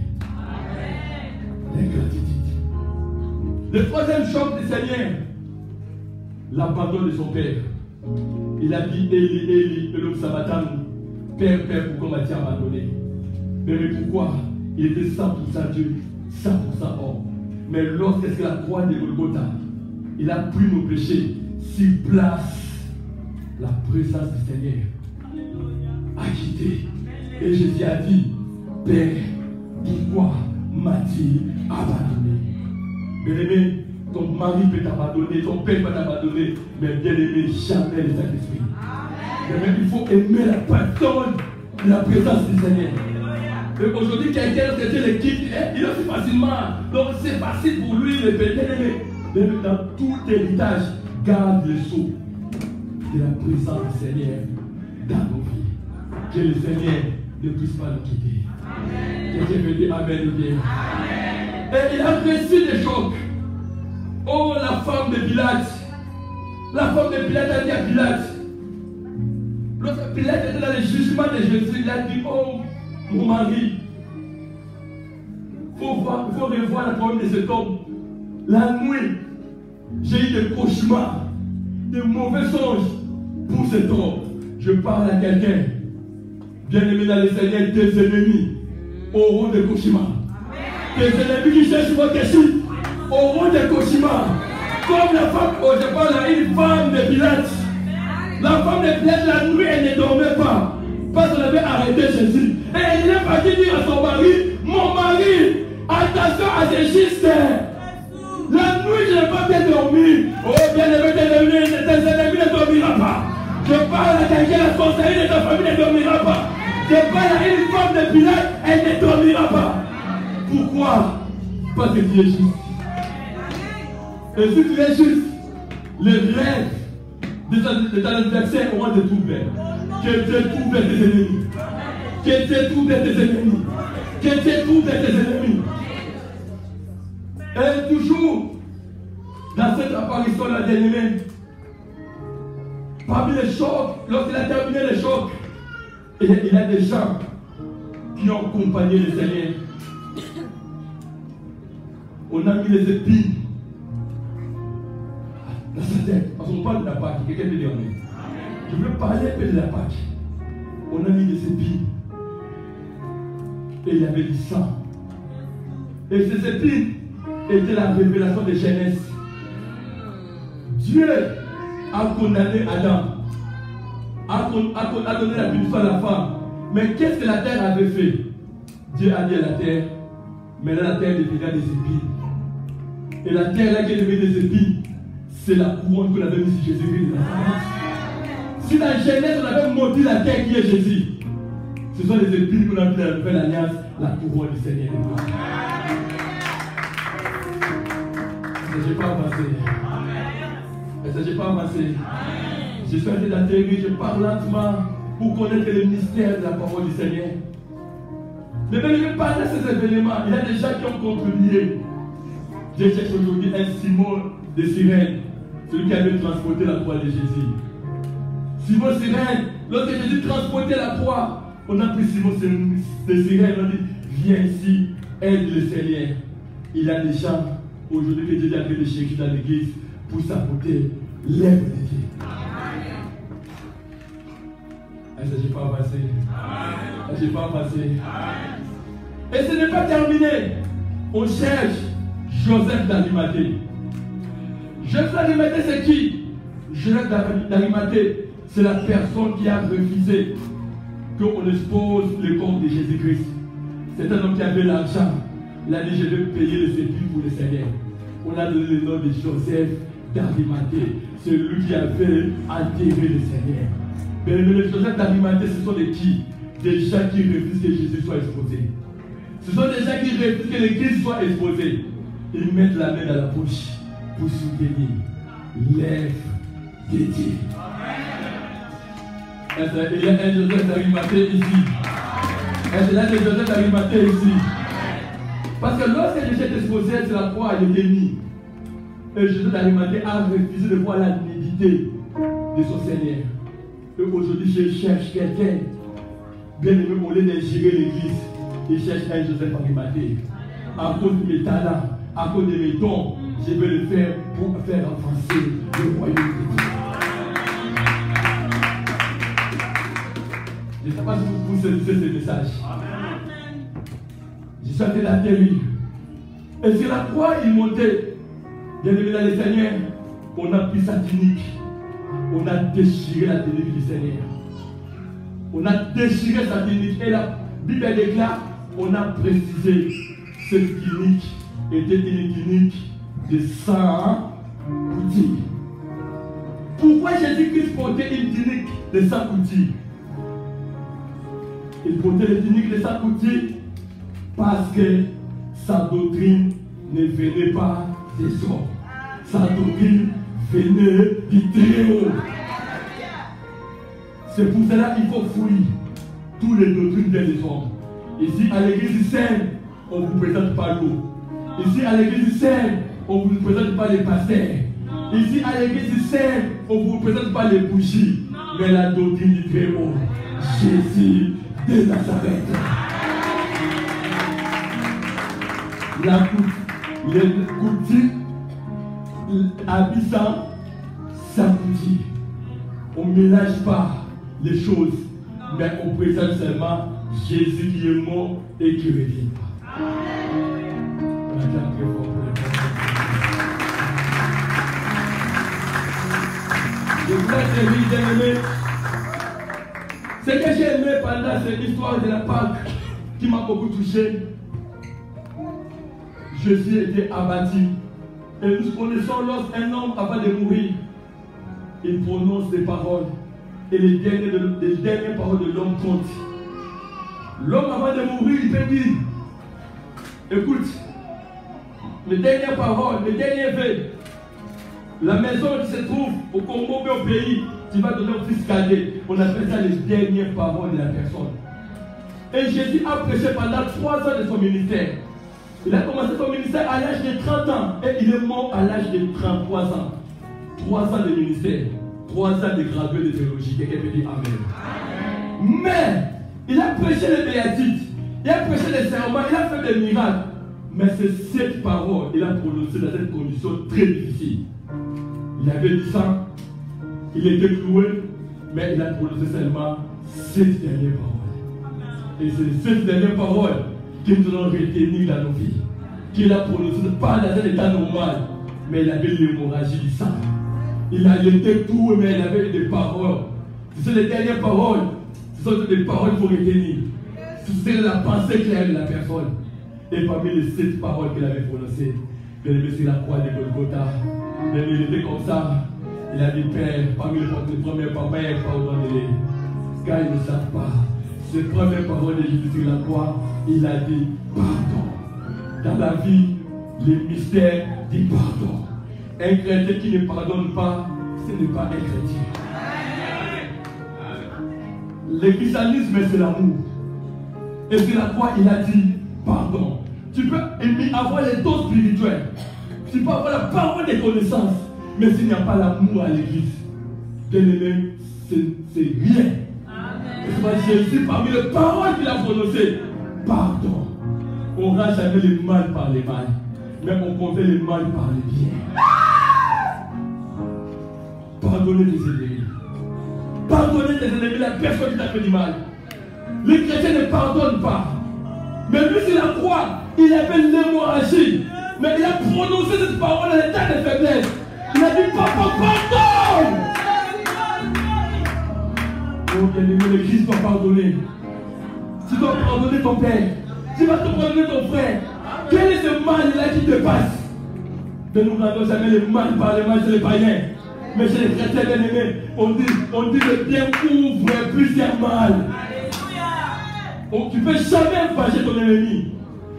L'ingratitude. Le troisième choc du Seigneur, l'abandon de son père. Il a dit Élie, Élie, Elohim Sabbathanu, Père, Père, pourquoi m'as-tu abandonné? Mais pourquoi? Il était 100% Dieu, 100% homme. Mais lorsque la croix de Golgotha, il a pris nos péchés, s'il place la présence du Seigneur a quitté. Et Jésus a dit, Père, pourquoi m'as-tu abandonné? Bien-aimé, ton mari peut t'abandonner, ton père peut t'abandonner, mais bien-aimé, jamais le Saint-Esprit. Bien-aimé, il faut aimer la personne, la présence du Seigneur. Et aujourd'hui, quelqu'un qui le quitte, il le fait facilement. Donc c'est facile pour lui de bien-aimé. Mais dans tout héritage, garde le sceau de la présence du Seigneur dans nos vies. Que le Seigneur ne puisse pas nous quitter. Quelqu'un veut dire Amen ou bien. Et il a reçu des chocs. Oh, la femme de Pilate. La femme de Pilate a dit à Pilate. Lorsque Pilate était dans le jugement de Jésus, il a dit, oh, mon mari, il faut revoir la parole de cet homme. La nuit, j'ai eu des cauchemars, des mauvais songes pour cet homme. Je parle à quelqu'un. Bien-aimé dans le Seigneur, tes ennemis auront des cauchemars. Tes ennemis qui cherchent votre chute auront des cauchemars. Comme la femme, oh, je parle à une femme de Pilate. La femme de Pilate, la nuit, elle ne dormait pas. Parce qu'elle avait arrêté Jésus. Et elle est partie dire à son mari, mon mari, attention à ces chistes. La nuit, je n'ai pas bien dormi. Oh, bien-aimé, tes ennemis ne dormiront pas. Je parle à quelqu'un, la conseillère de ta famille ne dormira pas. Je parle à une femme de Pilate, elle ne dormira pas. Pourquoi? Parce que tu es juste. Et si tu es juste, les rêves de ton adversaire auront des troubles. Que Dieu trouble tes ennemis. Que Dieu trouble tes ennemis. Que Dieu trouble tes ennemis. Et toujours, dans cette apparition-là, bien-aimé, parmi les chocs, lorsqu'il a terminé les chocs, il y a des gens qui ont accompagné le Seigneur. On a mis les épines dans sa tête. Parce qu'on parle de la Pâque, quelqu'un peut dire amen. Je veux parler un peu de la Pâque. On a mis des épines. Et il y avait du sang. Et ces épines étaient la révélation de Genèse. Dieu a condamné Adam. A donné la punition à la femme. Mais qu'est-ce que la terre avait fait? Dieu a dit à la terre, maintenant la terre deviendra des épines. Et la terre là qui est devenue des épines, c'est la couronne qu'on avait mise sur Jésus-Christ. Si dans Genèse on avait maudit la terre qui est Jésus, ce sont les épines qu'on a mis dans la nouvelle alliance, la couronne du Seigneur. Je n'ai pas avancé. Je n'ai pas avancé. Je suis en train d'atterrir, je parle lentement pour connaître le mystère de la parole du Seigneur. Mais même pas de ces événements, il y a des gens qui ont contribué. Je cherche aujourd'hui un Simon de Cyrène, celui qui avait transporté la croix de Jésus. Simon Cyrène, lorsque Jésus transportait la croix, on a pris Simon de Cyrène, on a dit, viens ici, aide le Seigneur. Il y a des gens aujourd'hui que Dieu a fait de chercher dans l'église pour saboter l'œuvre de Dieu. Est-ce que je n'ai pas avancé? Est-ce que je n'ai pas avancé? Et ce n'est pas terminé. On cherche Joseph d'Arimathée. Joseph d'Arimathée, c'est qui? Joseph d'Arimathée, c'est la personne qui a refusé qu'on expose le corps de Jésus-Christ. C'est un homme qui avait l'argent. Il a dit, je vais payer le sépulcre pour le Seigneur. On a donné le nom de Joseph d'Arimathée, celui qui avait enterré le Seigneur. Mais les Joseph d'Arimathée, ce sont des qui? Des gens qui refusent que Jésus soit exposé. Ce sont des gens qui refusent que l'Église soit exposée. Ils mettent la main dans la poche pour soutenir l'œuvre de Dieu. Il y a un Joseph d'Arimathée ici. Il y a un Joseph d'Arimathée ici. Parce que lorsque Jésus est exposé, c'est la croix, elle était mise. Et Jésus d'Arimathée a refusé de voir la nudité de son Seigneur. Et aujourd'hui, je cherche quelqu'un, bien aimé, au lieu de gérer l'église, il cherche un Joseph Arimathée. À cause de mes talents, à cause de mes dons, je vais le faire pour faire avancer le royaume de Dieu. Je ne sais pas si vous saisissez ce message. Je suis en train d'atterrir. Et sur la croix, il montait. Bien aimé dans le Seigneur, on a pris sa tunique. On a déchiré la tunique du Seigneur. On a déchiré sa tunique. Et la Bible déclare, on a précisé, cette tunique était une tunique de 100 outils. Pourquoi Jésus-Christ portait une tunique de 100 outils? Il portait une tunique de 100 outils parce que sa doctrine ne venait pas des hommes. Sa doctrine venait du Très-Haut. C'est pour cela qu'il faut fouiller toutes les doctrines des hommes. Ici, à l'église du Seigneur, on ne vous présente pas l'eau. Ici, à l'église du Seigneur, on ne vous présente pas les pasteurs. Ici, à l'église du Seigneur, on ne vous présente pas les bougies. Mais la doctrine du Très-Haut, Jésus de Nazareth. Les coutumes habitant sa coutume. On ne mélange pas les choses, mais on présente seulement Jésus qui est mort et qui revient. On a déjà très fort pour les Je voudrais terminer, bien-aimé. Ce que j'ai aimé pendant cette histoire de la Pâque qui m'a beaucoup touché. Jésus était abattu. Et nous connaissons lorsqu'un homme, avant de mourir, il prononce des paroles. Et les dernières paroles de l'homme comptent. L'homme, avant de mourir, il peut dire, écoute, les dernières paroles, les derniers vœux, la maison qui se trouve au Congo, au pays, tu vas donner au fils cadet. On appelle ça les dernières paroles de la personne. Et Jésus a prêché pendant 3 ans de son ministère. Il a commencé son ministère à l'âge de 30 ans et il est mort à l'âge de 33 ans. 3 ans de ministère, 3 ans de gradué de théologie. Quelqu'un peut dire Amen. Mais il a prêché les béatitudes, il a prêché les serments, il a fait des miracles. Mais c'est cette parole qu'il a prononcée dans cette condition très difficile. Il avait 10 ans, il était cloué, mais il a prononcé seulement cette dernière parole. Et c'est cette dernière parole qui nous allons retenir dans nos vies. Qu'il a prononcé, pas dans un état normal, mais il avait l'hémorragie du sang. Il était tout, mais il avait des paroles. Ce sont les dernières paroles. Ce sont des paroles pour retenir. C'est la pensée claire de la personne. Et parmi les 7 paroles qu'il avait prononcées, bien aimé sur la croix de Golgotha, il était comme ça. Il a dit, Père, parmi les premières paroles, pardonnez-les, car ils ne savent pas. Ces premières paroles de Jésus sur la croix, il a dit pardon. Dans la vie, le mystère du pardon. Un chrétien qui ne pardonne pas, ce n'est pas un chrétien. Le christianisme, c'est l'amour. Et sur la croix, il a dit pardon. Tu peux avoir les dons spirituels. Tu peux avoir la parole des connaissances. Mais s'il n'y a pas l'amour à l'église, bien-aimé, c'est rien. C'est Jésus, parmi les paroles qu'il a prononcées, pardon. On ne rend jamais le mal par le mal, mais on convient le mal par le bien. Pardonnez tes ennemis. Pardonnez tes ennemis, la personne qui t'a fait du mal. Les chrétiens ne pardonnent pas. Mais lui, sur la croix, il avait l'hémorragie. Mais il a prononcé cette parole à l'état de faiblesse. Il a dit, papa, pardonne. Oh bien-aimé, le Christ doit pardonner. Tu dois pardonner ton père. Tu vas te pardonner ton frère. Quel est ce mal-là qui te passe? Ne nous rendons jamais le mal par le mal chez les païens. Mais chez les chrétiens bien-aimés, on dit le bien couvre plusieurs mal. Oh, tu ne peux jamais venger ton ennemi.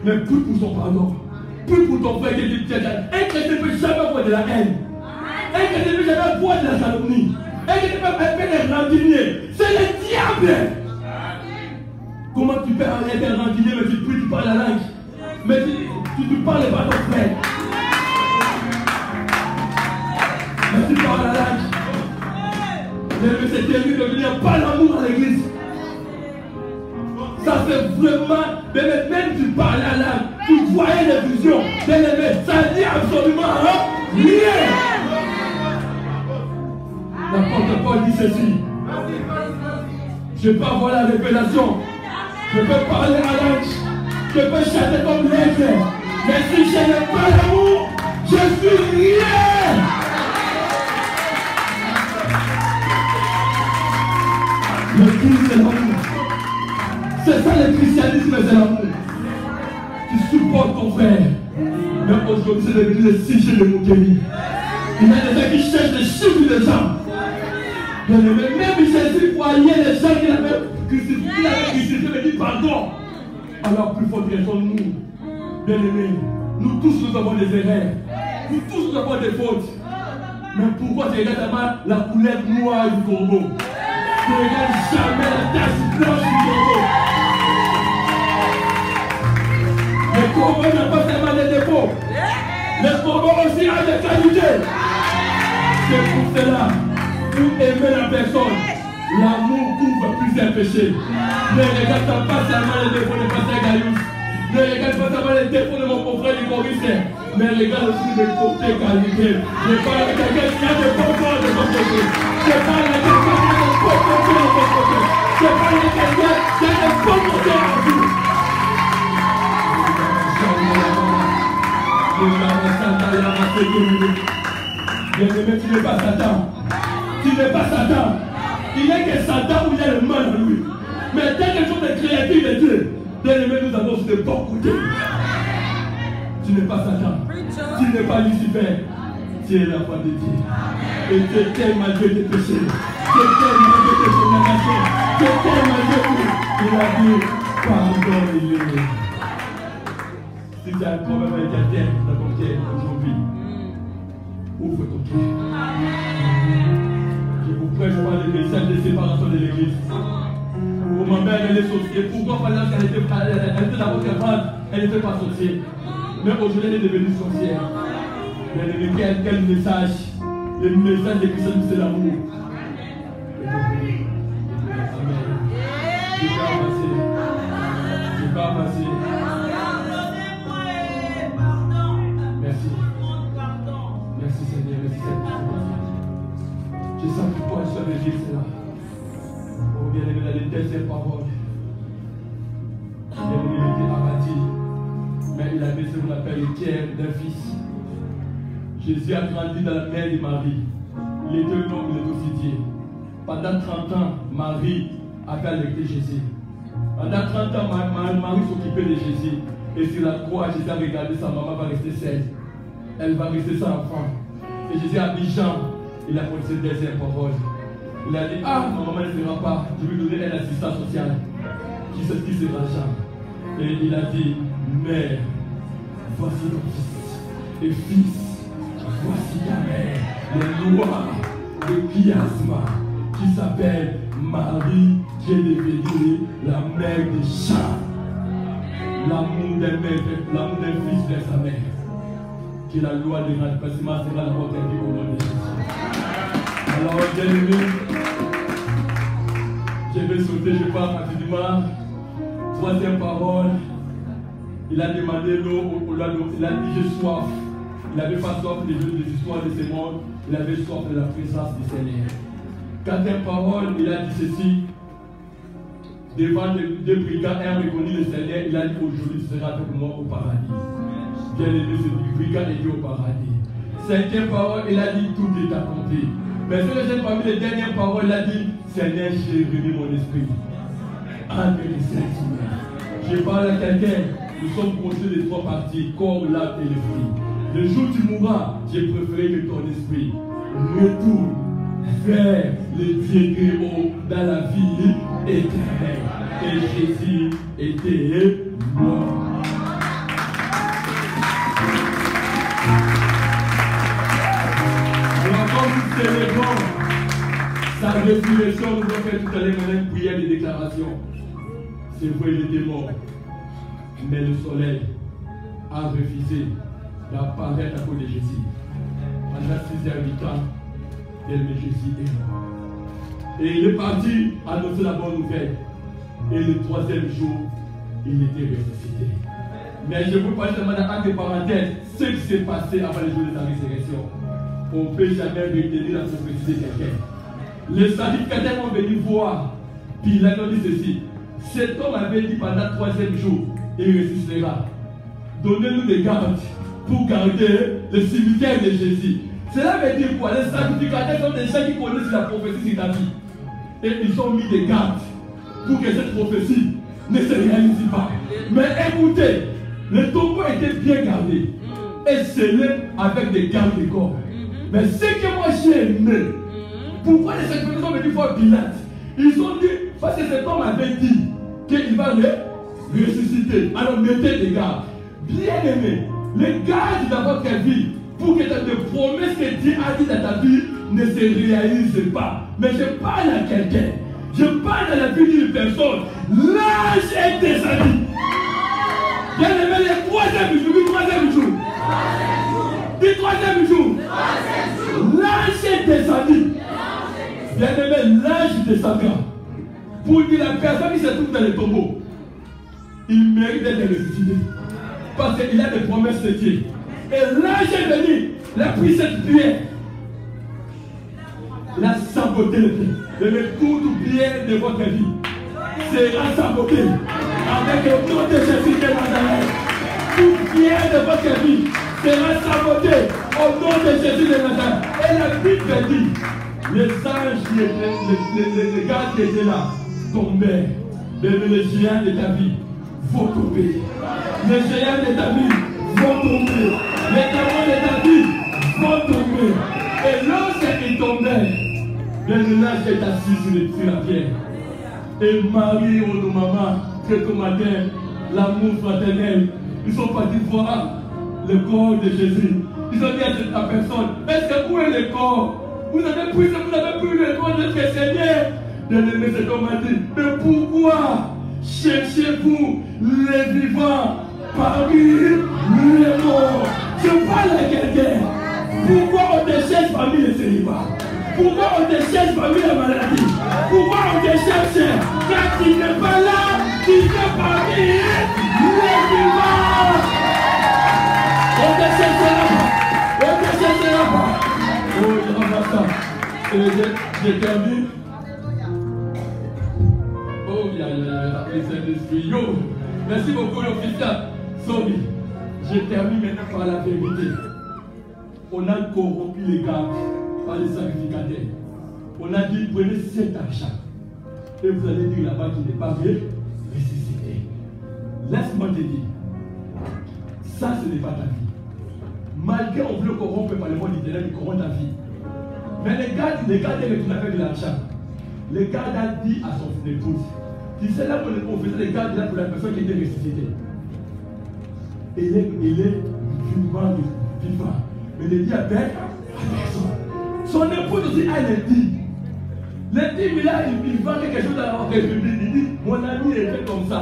Mais plus pour son pardon. Plus pour ton frère qui est chrétien. Un chrétien ne peut jamais avoir de la haine. Un chrétien ne peut jamais avoir de la calomnie. Un chrétien ne peut pas faire des rancuniers. C'est le diable. Comment tu peux arrêter un rancunier, mais tu parles la langue. Mais tu ne parles pas à ton frère. Mais c'est terrible, il n'y a pas l'amour à l'église. Ça fait vraiment, même tu parlais à l'âme, tu voyais les visions, ça dit absolument rien. L'apôtre Paul dit ceci. Je peux avoir la révélation, je peux parler à l'ange, je peux chanter comme l'aigle, mais si je n'ai pas l'amour, je suis rien. Le Christ, c'est l'amour. C'est ça le christianisme, c'est l'amour. Tu supportes ton frère. Mais aujourd'hui, c'est devenu le sujet de moquerie. Il y a des gens qui cherchent des chiffres de gens. Même Jésus voyait les gens qu'il avait crucifiés, mais dit pardon. Alors, plus fort que nous, bien-aimés, nous tous nous avons des erreurs. Nous tous nous avons des fautes. Mais pourquoi tu regardes la couleur noire du corbeau? Tu ne regardes jamais la tache blanche du corbeau. Le corbeau n'a pas seulement des défauts. Le corbeau aussi a des qualités. C'est pour cela, pour aimer la personne, l'amour couvre plusieurs péchés. Ne regarde pas seulement les défauts de Pasteur Gaius. Ne regarde pas seulement les défauts de mon confrère du Coricien. Mais regarde aussi les côtés qualités. Je parle avec quelqu'un qui a des bons corps de son côté. Je parle avec quelqu'un qui a des bons corps de son côté. Je parle avec quelqu'un qui a des bons côtés en vous. Bien-aimé, tu n'es pas Satan. Tu n'es pas Satan. Il n'est que Satan où il y a le mal en lui. Mais dès que tu es créatif de Dieu, bien-aimé, nous avons sur de bons côtés. Tu n'es pas Satan. Tu n'es pas Lucifer. Tu es l'enfant de Dieu. Et tu es tellement Dieu de péché. Tu es tellement Dieu de condamnation. Tu es tellement Dieu de... Il a dit, pardonne-le. Si tu as un problème avec quelqu'un dans ton cœur aujourd'hui, ouvre ton cœur. Je vous prêche pas le message de séparation de l'église. Pour ma mère, elle est sorcière. Pourquoi pendant qu'elle était d'abord capable, elle n'était pas sorcière. Mais aujourd'hui, elle est devenue sorcière. Mais quel message? Le message de Christ, c'est l'amour. Je vais avancer. Je vais avancer. Merci. Merci Seigneur. Merci Seigneur. Je sens pourquoi je suis avec cela. Oh bien-aimé, dans les dernières paroles. Bien-aimé, il était abattu. Mais il avait ce qu'on appelle le cœur d'un fils. Jésus a grandi dans la mère de Marie. Il était un homme, il était aussi Dieu. Pendant 30 ans, Marie avait allaité Jésus. Pendant 30 ans, Marie s'occupait de Jésus. Et sur la croix, Jésus a regardé sa maman va rester seule. Elle va rester sans enfant. Et Jésus a dit Jean, il a posé des deuxième parole. Il a dit, ah, ma maman ne sera pas, je vais lui donner un assistant social. Qui sera Jean? Et il a dit, mère, voici ton fils. Et fils, voici ta mère. Les lois de chiasme qui s'appelle Marie, qui est devenue la mère de Jean. L'amour d'un fils vers sa mère. Qui est la loi de remplacement sera la porte de vie au nom de Jésus. Alors, bien aimé, je vais sauter, je pars rapidement. Troisième parole, il a demandé l'eau, il a dit j'ai soif. Il n'avait pas soif des histoires de ce monde, il avait soif de la présence du Seigneur. Quatrième parole, il a dit ceci. Devant deux brigands, un reconnu le Seigneur, il a dit aujourd'hui tu seras avec moi au paradis. Bien aimé, ce brigand est au paradis. Cinquième parole, il a dit tout est accompli. Mais parmi les dernières paroles, il a dit Seigneur, j'ai remis mon esprit. Entre les Saint-Humains. Je parle à quelqu'un, nous sommes constitués de trois parties, corps, l'âme et l'esprit. Le jour où tu mourras, j'ai préféré que ton esprit retourne vers le Dieu très haut dans la vie éternelle. Et Jésus était mort. Nous célébrons sa résurrection. Nous avons fait tout à l'heure une prière de déclaration. C'est vrai, il était mort. Mais le soleil a refusé d'apparaître à cause de Jésus. Pendant 6 h 8 ans, Jésus est mort. Et il est parti annoncer la bonne nouvelle. Et le troisième jour, il était ressuscité. Mais je vous parle seulement entre parenthèses ce qui s'est passé avant le jour de sa résurrection. On ne peut jamais retenir la prophétie de quelqu'un. Les sacrificateurs ont venu voir. Puis il a dit ceci. Cet homme avait dit pendant le troisième jour, il ressuscitera. Donnez-nous des gardes pour garder le cimetière de Jésus. Cela veut dire quoi? Les sacrificateurs sont des gens qui connaissent la prophétie de ta vie. Et ils ont mis des gardes pour que cette prophétie ne se réalise pas. Mais écoutez, le tombeau était bien gardé et scellé avec des gardes de corps. Mais ce que moi j'ai aimé, pourquoi les sacrificateurs sont venus voir Pilate? Ils ont dit, parce que cet homme avait dit qu'il va ressusciter. Alors mettez des gardes. Bien aimé, les gardes dans votre vie, pour que les promesses que Dieu a dit dans ta vie ne se réalisent pas. Mais je parle à quelqu'un. Je parle à la vie d'une personne. L'âge est descendu. Bien aimé, le troisième jour. Du troisième jour. L'âge est descendu. Bien aimé, l'âge descendra. Pour dire la personne qui se trouve dans le tombeau, il mérite d'être ressuscité. Parce qu'il a des promesses de Dieu. Et l'âge est venu. Il a pris cette pierre. Il a saboté le pied. Et toute pierre de votre vie sera sabotée. Avec le nom de Jésus de Nazareth. Toute pierre de votre vie sera sabotée. Au nom de Jésus de Nazareth. Et la Bible dit, les anges, les gars qui étaient là, tombaient. Les géants de ta vie vont tomber. Les géants de ta vie vont tomber. Les démons de ta vie vont tomber. Et lorsqu'ils tombaient, le nuage est assis sur la pierre. Et Marie, ou nos mamans, quelques matins, l'amour fraternel, ils sont partis voir le corps de Jésus. Ils ont dit à cette personne, est-ce que où est le corps? Vous avez pris le corps de notre Seigneur. Bien-aimé, cet homme a dit, mais pourquoi cherchez-vous les vivants parmi les morts? Je parle à quelqu'un. Pourquoi on te cherche parmi les célibats? Pourquoi on te cherche parmi la maladie? Pourquoi on te cherche quand tu n'es pas là? Tu es parmi les vivants. On te cherche là-bas. On te cherche là-bas. Oh, je ramasse ça. Je termine. Oh, il y a les Saint-Esprit. Yo, merci beaucoup, l'officier. Sorry. Je termine maintenant par la vérité. On a corrompu les gardes par les sacrificateurs. On a dit, prenez cet argent. Et vous allez dire là-bas qu'il n'est pas ressuscité. Laisse-moi te dire. Ça, ce n'est pas ta vie. Malgré on veut corrompre par le monde littéraire, il corrompt ta vie. Mais les gardes retournent avec de l'argent. Le garde a dit à son épouse, tu sais là on faisait les gardes là pour la personne qui était ressuscitée. Il est vivant. Mais il dit à personne. Son épouse aussi a le dit. Le dit, là, il vend quelque chose dans la République. Il dit, mon ami était comme ça.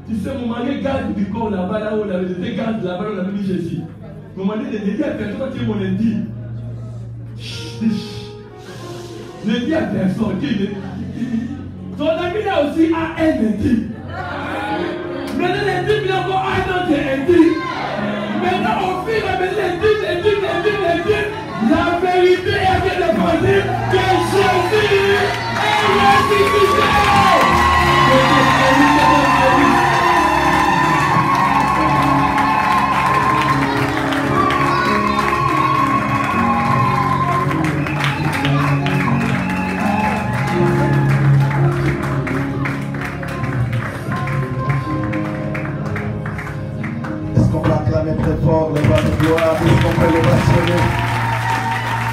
Tu sais, mon mari garde du corps là-bas, là où on avait des gardes là-bas, où on avait mis Jésus. Mon mari il dit à personne, tu es mon indi. Ne dis à personne. Ton ami là aussi a un indi. Maintenant, l'indi, il a encore un autre indi. Maintenant, au fil de l'indi, la vérité est bien défendue que Jésus est ressuscité. Est-ce qu'on peut acclamer très fort le roi de gloire? Est-ce qu'on peut le passionner?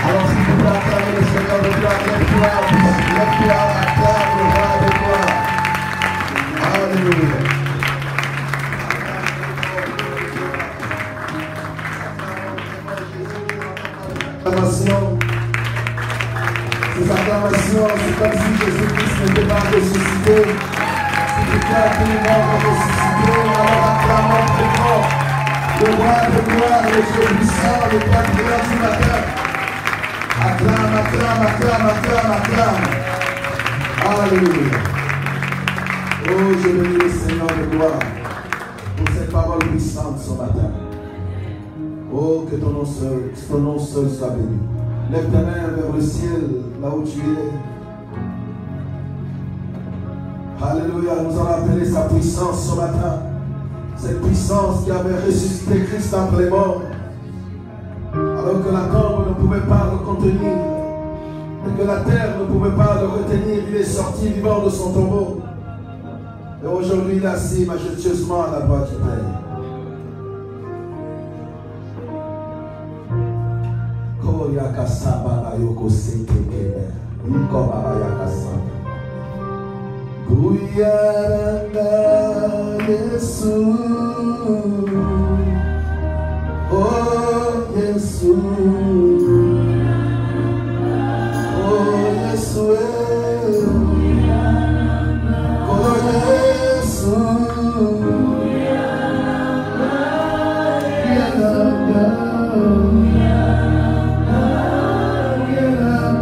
Alors si vous voulez acclamer le Seigneur de gloire, lève-toi, acclame le roi de gloire. Alléluia. Ces acclamations, c'est comme si Jésus-Christ n'était pas ressuscité. Si tu crois que les morts vont ressusciter, alors acclamons très fort le roi de gloire, le Dieu puissant, le roi de gloire du matin. Acclame, acclame, acclame, acclame, acclame. Alléluia. Oh, je bénis le Seigneur de gloire pour cette parole puissante ce matin. Oh, que ton nom seul soit béni. Lève ta main vers le ciel, là où tu es. Alléluia, nous allons appeler sa puissance ce matin. Cette puissance qui avait ressuscité Christ entre les morts. Alors que la tombe ne pouvait pas le contenir. Et que la terre ne pouvait pas le retenir. Il est sorti vivant de son tombeau. Et aujourd'hui, il est assis majestueusement à la droite du Père. Kuyaranga Yesu, oh Yesu, oh Yesu, oh Yesu, Yaranga, oh Yaranga.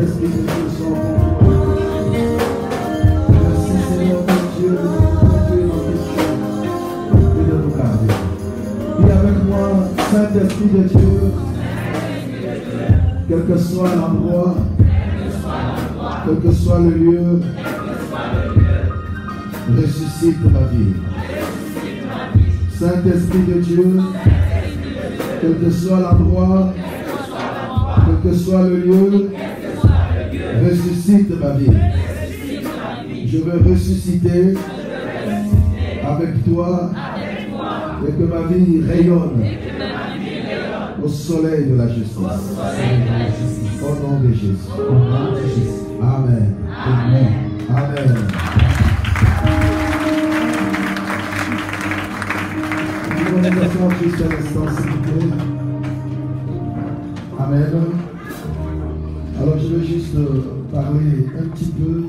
Saint-Esprit de Dieu soit en contrôle. Merci Seigneur mon Dieu de nous conduire dans tes choses et de nous garder. Dis avec moi, Saint-Esprit de Dieu, quel que soit l'endroit, quel que soit le lieu, ressuscite ma vie. Saint-Esprit de Dieu, quel que soit l'endroit, quel que soit le lieu, ressuscite ma vie. Je veux ressusciter avec toi et que ma vie rayonne au soleil de la justice. Au nom de Jésus. Amen. Amen. Amen. Une invitation juste à l'instant, s'il vous plaît. Amen. Alors je vais juste parler un petit peu.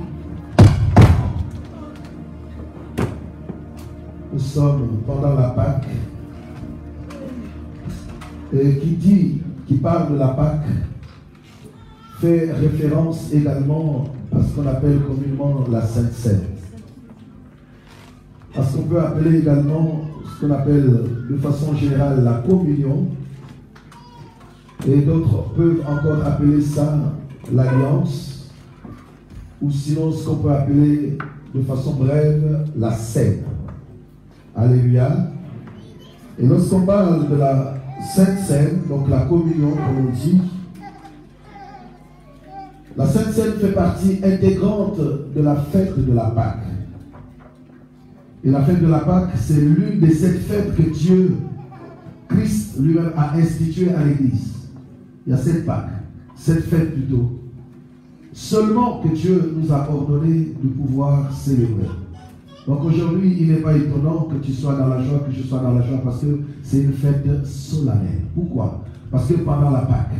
Nous sommes pendant la Pâque. Et qui parle de la Pâque fait référence également à ce qu'on appelle communément la Sainte Seine. À ce qu'on peut appeler également ce qu'on appelle de façon générale la communion. Et d'autres peuvent encore appeler ça l'alliance, ou sinon ce qu'on peut appeler de façon brève la Seine. Alléluia. Et lorsqu'on parle de la Sainte Seine, donc la communion, comme on dit, la Sainte Seine fait partie intégrante de la fête de la Pâque. Et la fête de la Pâque, c'est l'une des 7 fêtes que Dieu, Christ lui-même, a instituées à l'Église. Il y a 7 Pâques, 7 fêtes plutôt. Seulement que Dieu nous a ordonné de pouvoir célébrer. Donc aujourd'hui, il n'est pas étonnant que tu sois dans la joie, que je sois dans la joie, parce que c'est une fête solennelle. Pourquoi? Parce que pendant la Pâque,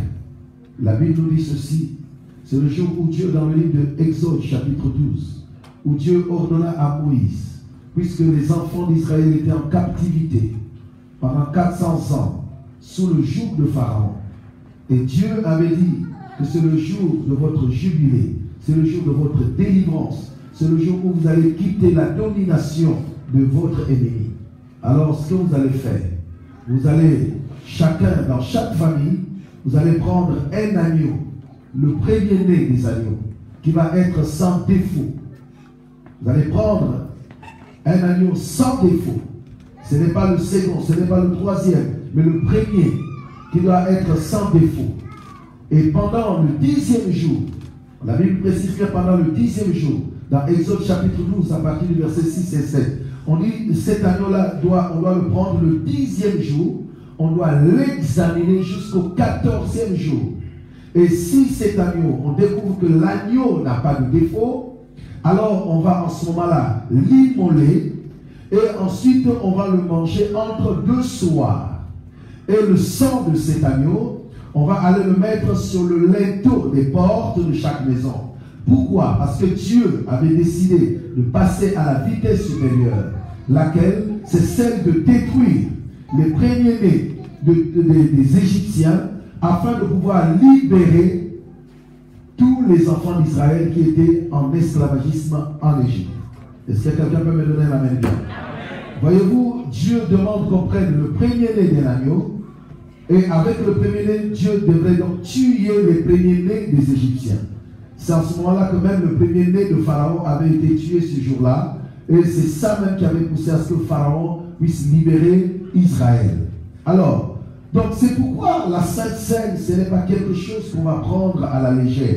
la Bible nous dit ceci, c'est le jour où Dieu, dans le livre de Exode, chapitre 12, où Dieu ordonna à Moïse, puisque les enfants d'Israël étaient en captivité pendant 400 ans, sous le joug de Pharaon. Et Dieu avait dit que c'est le jour de votre jubilé, c'est le jour de votre délivrance, c'est le jour où vous allez quitter la domination de votre ennemi. Alors, ce que vous allez faire, vous allez, chacun, dans chaque famille, vous allez prendre un agneau, le premier-né des agneaux, qui va être sans défaut. Vous allez prendre un agneau sans défaut. Ce n'est pas le second, ce n'est pas le troisième, mais le premier qui doit être sans défaut. Et pendant le 10e jour, la Bible précise que pendant le 10e jour, dans Exode chapitre 12, à partir du verset 6 et 7, on dit cet agneau-là, on doit le prendre le 10e jour, on doit l'examiner jusqu'au 14e jour. Et si cet agneau, on découvre que l'agneau n'a pas de défaut, alors on va en ce moment-là l'immoler et ensuite on va le manger entre 2 soirs. Et le sang de cet agneau, on va aller le mettre sur le linteau des portes de chaque maison. Pourquoi? Parce que Dieu avait décidé de passer à la vitesse supérieure, laquelle c'est celle de détruire les premiers-nés des Égyptiens afin de pouvoir libérer tous les enfants d'Israël qui étaient en esclavagisme en Égypte. Est-ce que quelqu'un peut me donner la main bien? Voyez-vous, Dieu demande qu'on prenne le premier-né d'un agneau, et avec le premier-né, Dieu devrait donc tuer les premiers-nés des Égyptiens. C'est en ce moment-là que même le premier-né de Pharaon avait été tué ce jour-là, et c'est ça même qui avait poussé à ce que Pharaon puisse libérer Israël. Alors, donc c'est pourquoi la Sainte Seine, ce n'est pas quelque chose qu'on va prendre à la légère.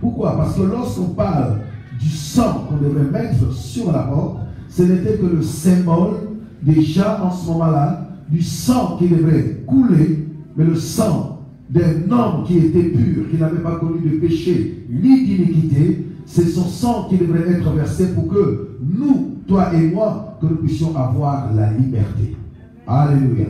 Pourquoi? Parce que lorsqu'on parle du sang qu'on devrait mettre sur la porte, ce n'était que le symbole, déjà en ce moment-là, du sang qui devrait couler, mais le sang d'un homme qui était pur, qui n'avait pas connu de péché ni d'iniquité, c'est son sang qui devrait être versé pour que nous, toi et moi, que nous puissions avoir la liberté. Alléluia.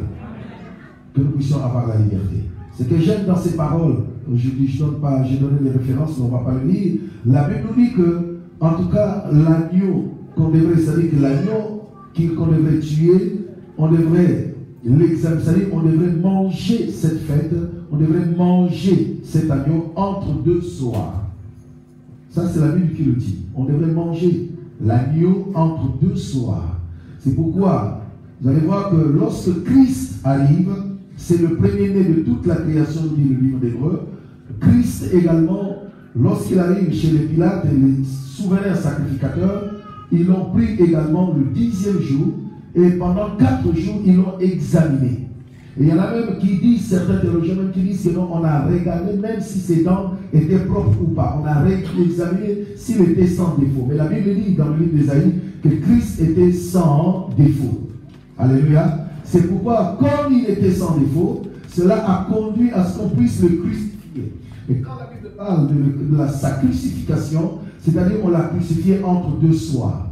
Que nous puissions avoir la liberté. Ce que j'aime dans ces paroles, je donne les références, mais on ne va pas le lire. La Bible nous dit que, en tout cas, l'agneau qu'on devrait, c'est-à-dire que l'agneau qu'on devrait tuer, on devrait l'examiner, c'est-à-dire on devrait manger cette fête, on devrait manger cet agneau entre 2 soirs. Ça, c'est la Bible qui le dit. On devrait manger l'agneau entre 2 soirs. C'est pourquoi vous allez voir que lorsque Christ arrive, c'est le premier-né de toute la création, dit le livre d'Hébreux. Christ également, lorsqu'il arrive chez les Pilates, les souverains sacrificateurs, ils l'ont pris également le 10e jour, et pendant 4 jours, ils l'ont examiné. Et il y en a même qui disent, certains théologiens même qui disent que non, on a regardé même si ses dents étaient propres ou pas. On a examiné s'il était sans défaut. Mais la Bible dit dans le livre d'Ésaïe que Christ était sans défaut. Alléluia. C'est pourquoi, comme il était sans défaut, cela a conduit à ce qu'on puisse le crucifier. Et quand la Bible parle de sa crucifixion, c'est-à-dire qu'on l'a crucifié entre 2 soirs.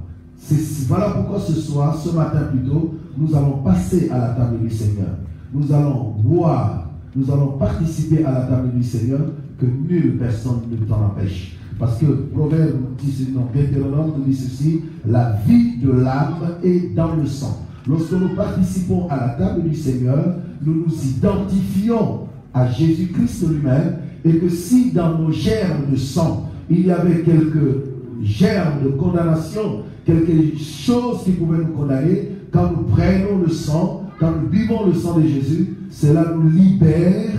Voilà pourquoi ce matin plutôt, nous allons passer à la table du Seigneur. Nous allons boire, nous allons participer à la table du Seigneur, que nulle personne ne t'en empêche. Parce que Proverbe dit, Deutéronome nous dit ceci, la vie de l'âme est dans le sang. Lorsque nous participons à la table du Seigneur, nous nous identifions à Jésus-Christ lui-même, et que si dans nos germes de sang, il y avait quelques germes de condamnation, quelque chose qui pouvait nous condamner, quand nous prenons le sang, quand nous buvons le sang de Jésus, cela nous libère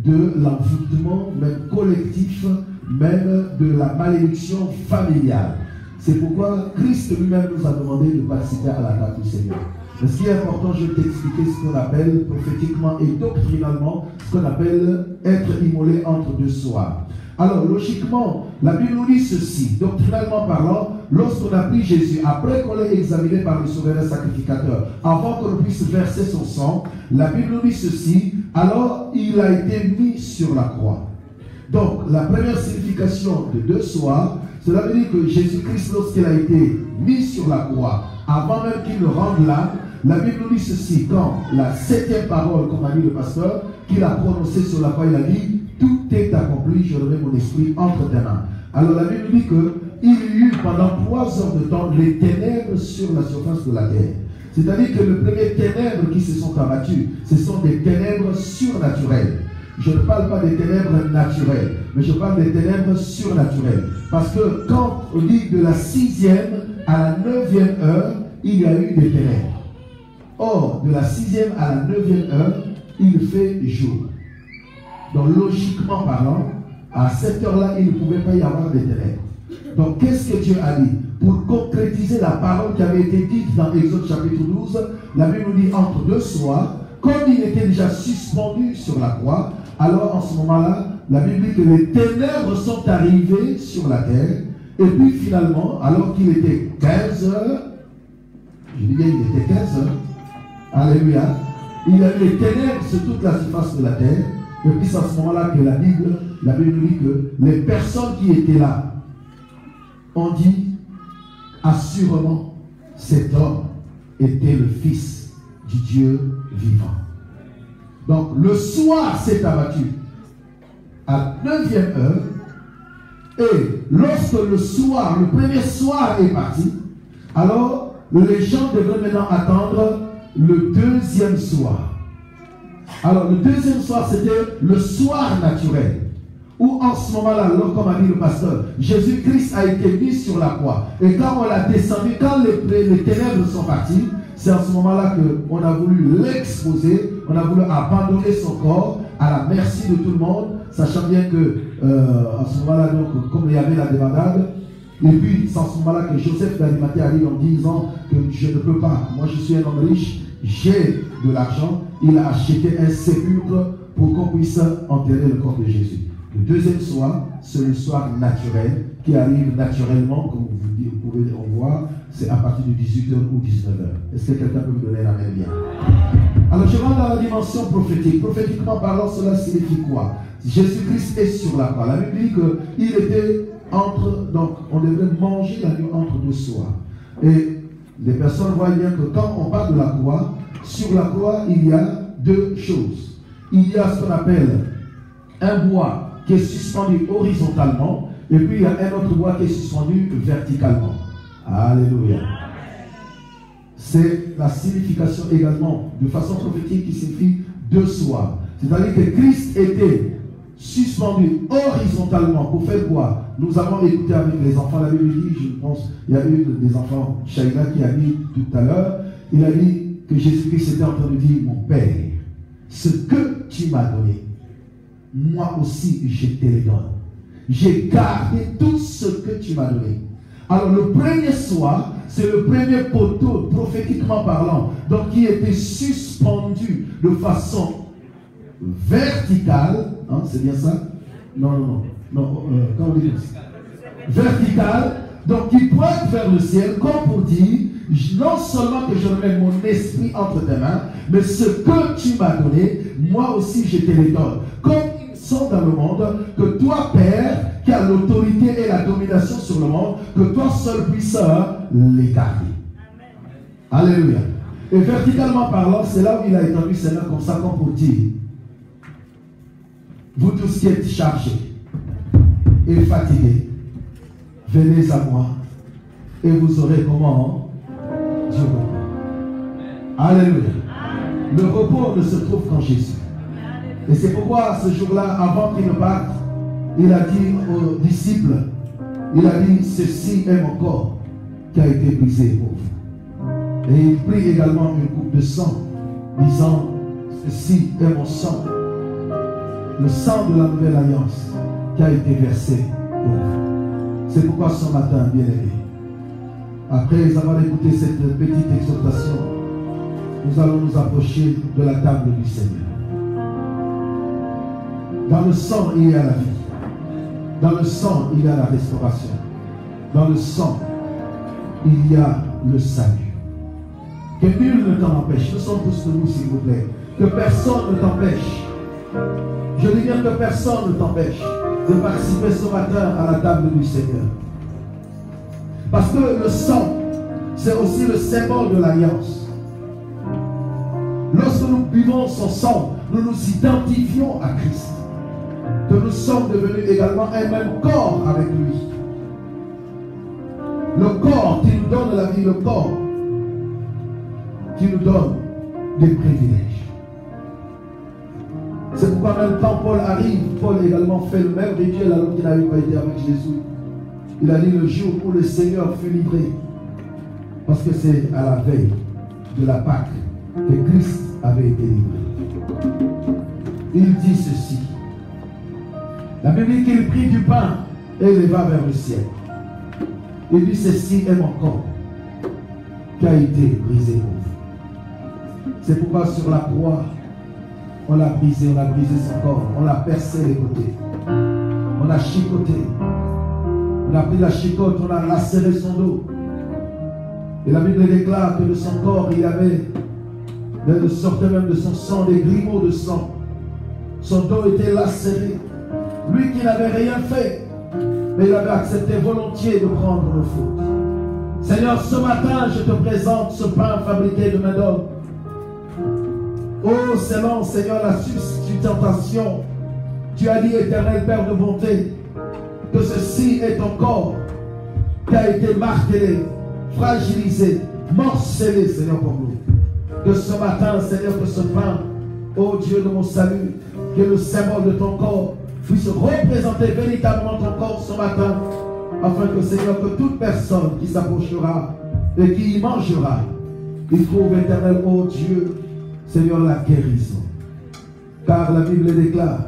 de l'envoûtement, même collectif, même de la malédiction familiale. C'est pourquoi Christ lui-même nous a demandé de participer à la table du Seigneur. Mais ce qui est important, je vais t'expliquer ce qu'on appelle prophétiquement et doctrinalement, ce qu'on appelle être immolé entre 2 soirs. Alors, logiquement, la Bible nous dit ceci, doctrinalement parlant, lorsqu'on a pris Jésus, après qu'on l'ait examiné par le souverain sacrificateur, avant qu'on puisse verser son sang, la Bible nous dit ceci, alors il a été mis sur la croix. Donc, la première signification de 2 soirs, cela veut dire que Jésus-Christ, lorsqu'il a été mis sur la croix, avant même qu'il ne rende l'âme, la Bible nous dit ceci, quand la 7e parole, comme a dit le pasteur, qu'il a prononcée sur la croix, il a dit, tout est accompli, je remets mon esprit entre tes mains. Alors la Bible dit qu'il y eut pendant 3 heures de temps les ténèbres sur la surface de la terre. C'est-à-dire que les premières ténèbres qui se sont abattues, ce sont des ténèbres surnaturelles. Je ne parle pas des ténèbres naturelles, mais je parle des ténèbres surnaturelles. Parce que quand on dit de la 6e à la 9e heure, il y a eu des ténèbres. Or, de la 6e à la 9e heure, il fait jour. Donc, logiquement parlant, à cette heure-là, il ne pouvait pas y avoir des ténèbres. Donc, qu'est-ce que Dieu a dit? Pour concrétiser la parole qui avait été dite dans Exode chapitre 12, la Bible nous dit entre 2 soirs, comme il était déjà suspendu sur la croix, alors en ce moment-là, la Bible dit que les ténèbres sont arrivées sur la terre, et puis finalement, alors qu'il était 15 heures, je dis bien il était 15 heures, alléluia, il y a eu les ténèbres sur toute la surface de la terre, et puis c'est à ce moment-là que la Bible nous dit que les personnes qui étaient là ont dit, assurément, cet homme était le Fils du Dieu vivant. Donc le soir s'est abattu à 9e heure, et lorsque le soir, le premier soir est parti, alors les gens devraient maintenant attendre le 2e soir. Alors le 2e soir, c'était le soir naturel, où en ce moment-là, comme a dit le pasteur, Jésus-Christ a été mis sur la croix. Et quand on l'a descendu, quand les ténèbres sont parties, c'est en ce moment-là qu'on a voulu l'exposer, on a voulu abandonner son corps à la merci de tout le monde, sachant bien que en ce moment-là, donc, comme il y avait la débandade, et puis c'est en ce moment-là que Joseph d'Arimathée arrive en disant que je ne peux pas, moi je suis un homme riche, j'ai de l'argent, il a acheté un sépulcre pour qu'on puisse enterrer le corps de Jésus. Le 2e soir, c'est le soir naturel qui arrive naturellement, comme vous pouvez en voir, c'est à partir de 18h ou 19h. Est-ce que quelqu'un peut me donner la main bien? Alors je rentre dans la dimension prophétique. Prophétiquement parlant, cela signifie quoi? Jésus-Christ est sur la croix. La Bible dit qu'il était entre, donc on devrait manger l'agneau entre 2 soirs. Et les personnes voient bien que quand on parle de la croix, sur la croix, il y a 2 choses. Il y a ce qu'on appelle un bois qui est suspendu horizontalement, et puis il y a un autre bois qui est suspendu verticalement. Alléluia. C'est la signification également, de façon prophétique, qui signifie 2 soirs. C'est-à-dire que Christ était suspendu horizontalement pour faire quoi? Nous avons écouté avec les enfants, la Bible dit, je pense, il y a eu des enfants, Shaila qui a dit tout à l'heure, il a dit que Jésus-Christ était en train de dire, mon Père, ce que tu m'as donné, moi aussi je te le donne. J'ai gardé tout ce que tu m'as donné. Alors le premier soir, c'est le premier poteau, prophétiquement parlant, donc qui était suspendu de façon verticale, hein, c'est bien ça? Non, comment on dit ça? Verticale, donc qui pointe vers le ciel, comme pour dire, non seulement que je remets mon esprit entre tes mains, mais ce que tu m'as donné, moi aussi je te le donne. Comme ils sont dans le monde, que toi, Père, qui a l'autorité et la domination sur le monde, que toi seul puisses les garder. Alléluia. Et verticalement parlant, c'est là où il a étendu ses mains comme ça, comme pour dire, vous tous qui êtes chargés et fatigués, venez à moi et vous aurez comment? Du repos. Alléluia. Le repos ne se trouve qu'en Jésus. Et c'est pourquoi ce jour-là, avant qu'il ne parte, il a dit aux disciples, il a dit, ceci est mon corps qui a été brisé pour vous. Et il prit également une coupe de sang, disant, ceci est mon sang, le sang de la nouvelle alliance qui a été versé pour vous. C'est pourquoi ce matin, bien aimé, après avoir écouté cette petite exhortation, nous allons nous approcher de la table du Seigneur. Dans le sang, il y a la vie. Dans le sang, il y a la restauration. Dans le sang, il y a le salut. Que nul ne t'en empêche. Nous sommes tous debout, s'il vous plaît. Que personne ne t'empêche. Je dis bien que personne ne t'empêche de participer ce matin à la table du Seigneur. Parce que le sang, c'est aussi le symbole de l'alliance. Lorsque nous buvons son sang, nous nous identifions à Christ. Que nous sommes devenus également un même corps avec lui. Le corps qui nous donne la vie, le corps qui nous donne des privilèges. C'est pourquoi même quand Paul arrive, Paul également fait le même rituel alors qu'il n'avait pas été avec Jésus. Il a dit le jour où le Seigneur fut livré, parce que c'est à la veille de la Pâque que Christ avait été livré. Il dit ceci. La Bible dit qu'il prit du pain et leva vers le ciel. Il dit ceci est mon corps qui a été brisé pour vous. C'est pourquoi sur la croix, on l'a brisé son corps, on l'a percé les côtés, on l'a chicoté, on a pris la chicote, on a lacéré son dos. Et la Bible déclare que de son corps, il y avait, de sortait même de son sang, des grumeaux de sang. Son dos était lacéré. Lui qui n'avait rien fait, mais il avait accepté volontiers de prendre le faute. Seigneur, ce matin, je te présente ce pain fabriqué de main d'homme. Oh, selon, Seigneur, la sustentation, tu as dit, éternel Père de bonté, que ceci est ton corps qui a été martelé, fragilisé, morcelé, Seigneur, pour nous. Que ce matin, Seigneur, que ce pain, oh Dieu de mon salut, que le symbole de ton corps puisse représenter véritablement ton corps ce matin, afin que, Seigneur, que toute personne qui s'approchera et qui y mangera, il trouve, éternel, oh Dieu, Seigneur, la guérison. Car la Bible déclare,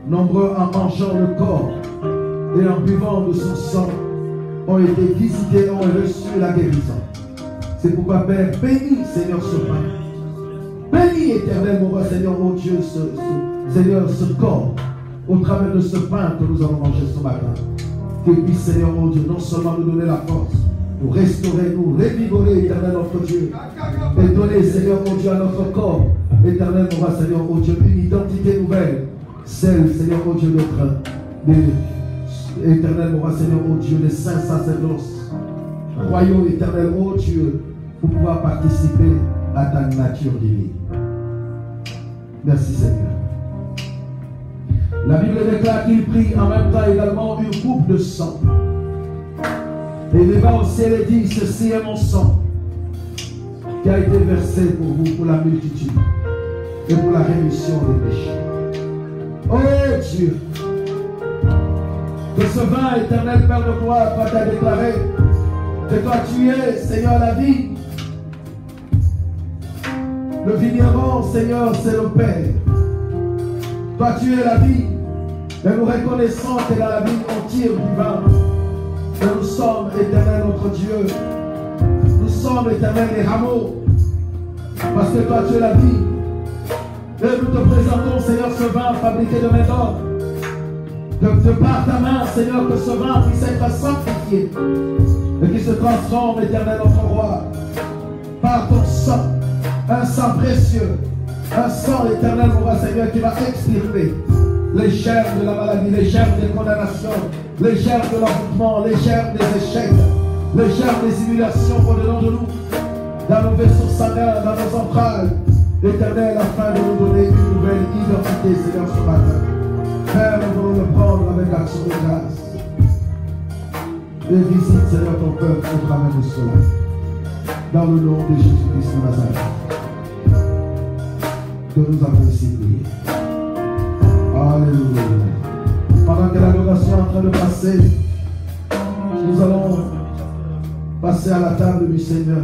nombreux en mangeant le corps et en buvant de son sang ont été visités, ont reçu la guérison. C'est pourquoi, Père, bénis, Seigneur, ce pain. Bénis, éternel, mon roi, Seigneur, oh Dieu, Seigneur, ce corps, au travers de ce pain que nous allons manger ce matin. Que puisse, Seigneur, oh Dieu, non seulement nous donner la force, nous restaurer, nous revigorer, éternel, notre Dieu, et donner, Seigneur, oh Dieu, à notre corps, éternel, mon roi, Seigneur, oh Dieu, une identité nouvelle, celle, Seigneur, oh Dieu, éternel, mon roi, Seigneur, oh Dieu, des saints sacerdoces, royaux, éternel, oh Dieu, pour pouvoir participer à ta nature divine. Merci, Seigneur. La Bible déclare qu'il prit en même temps également une coupe de sang. Et il va au ciel et dit, ceci est mon sang qui a été versé pour vous, pour la multitude et pour la rémission des péchés. Oh Dieu, que ce vin éternel, Père de gloire, toi t'as déclaré que toi tu es, Seigneur, la vie. Le vigneron, Seigneur, c'est le Père. Toi tu es la vie. Et nous reconnaissons que dans la vie on tire du vin. Et nous sommes, éternel, notre Dieu. Nous sommes, éternel, les rameaux. Parce que toi tu es la vie. Et nous te présentons, Seigneur, ce vin fabriqué de main d'homme. De par ta main, Seigneur, que ce vin puisse être sanctifié et qui se transforme, éternel, notre roi, par ton sang, un sang précieux, un sang éternel, mon roi Seigneur, qui va extirper les germes de la maladie, les germes des condamnations, les germes de l'envoûtement, les germes des échecs, les germes des humiliations au-dedans de nous, dans nos vaisseaux sanguins, dans nos entrailles, éternel, afin de nous donner une nouvelle identité, Seigneur, ce matin. Père, nous voulons le prendre avec l'action de grâce. Et visite, Seigneur, ton peuple au travers de cela. Dans le nom de Jésus-Christ de Nazareth. Que nous avons ici prié. Alléluia. Pendant que l'adoration est en train de passer, nous allons passer à la table du Seigneur.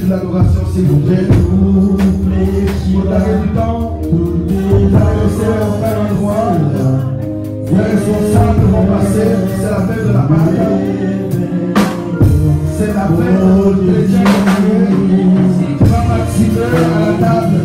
de l'adoration, s'il vous plaît. Vous avez du temps. Vous allez laisser au même endroit. Les responsables vont passer. C'est la fête de la Pâque. C'est la fête de Dieu. Tu vas participer à la table.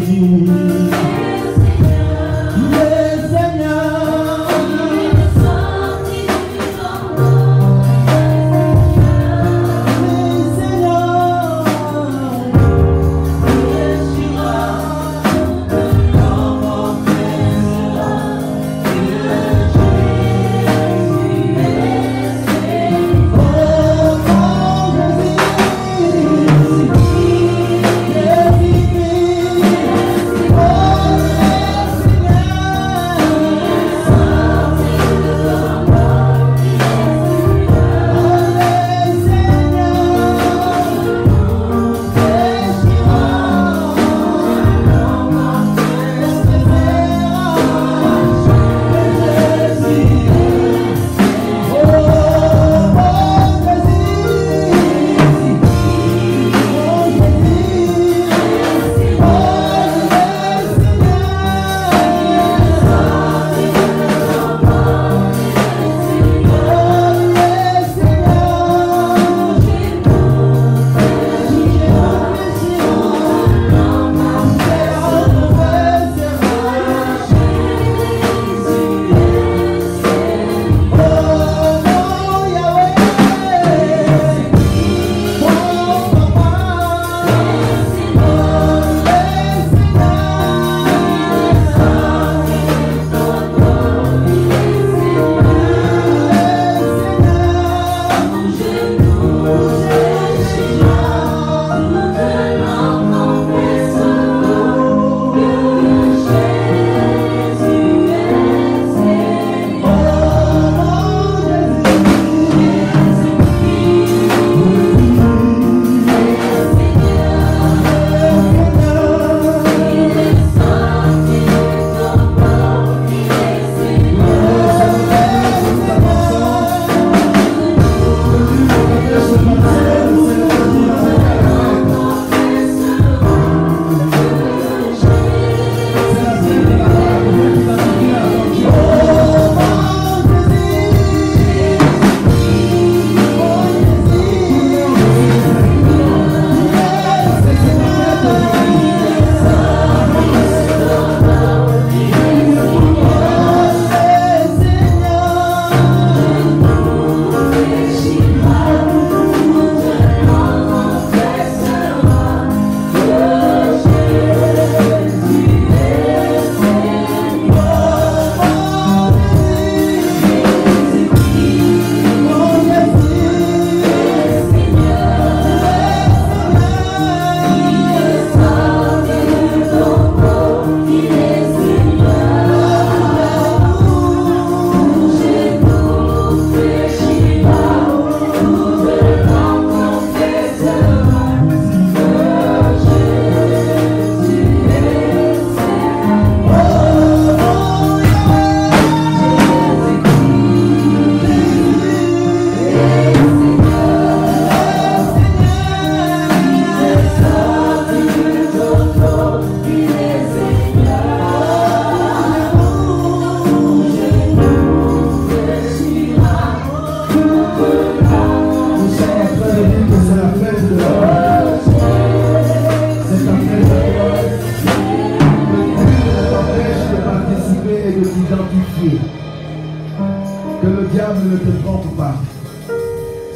Que le diable ne te trompe pas.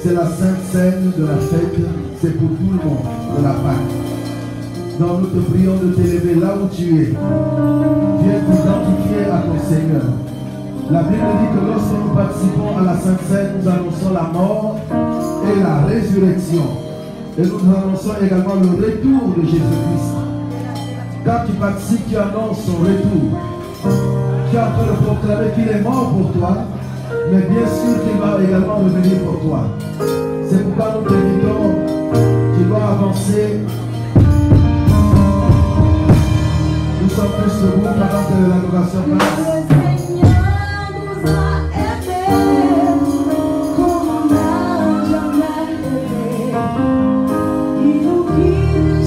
C'est la sainte scène de la fête, c'est pour tout le monde, de la Pâque. Donc nous te prions de t'élever là où tu es. Viens t'identifier à ton Seigneur. La Bible dit que lorsque nous participons à la sainte scène, nous annonçons la mort et la résurrection. Et nous annonçons également le retour de Jésus-Christ. Quand tu participes, tu annonces son retour. Tu es en train de proclamer qu'il est mort pour toi, mais bien sûr qu'il va également revenir pour toi. C'est pourquoi nous t'invitons, tu dois avancer. Nous sommes tous debout pendant que l'adoration passe. Il nous guide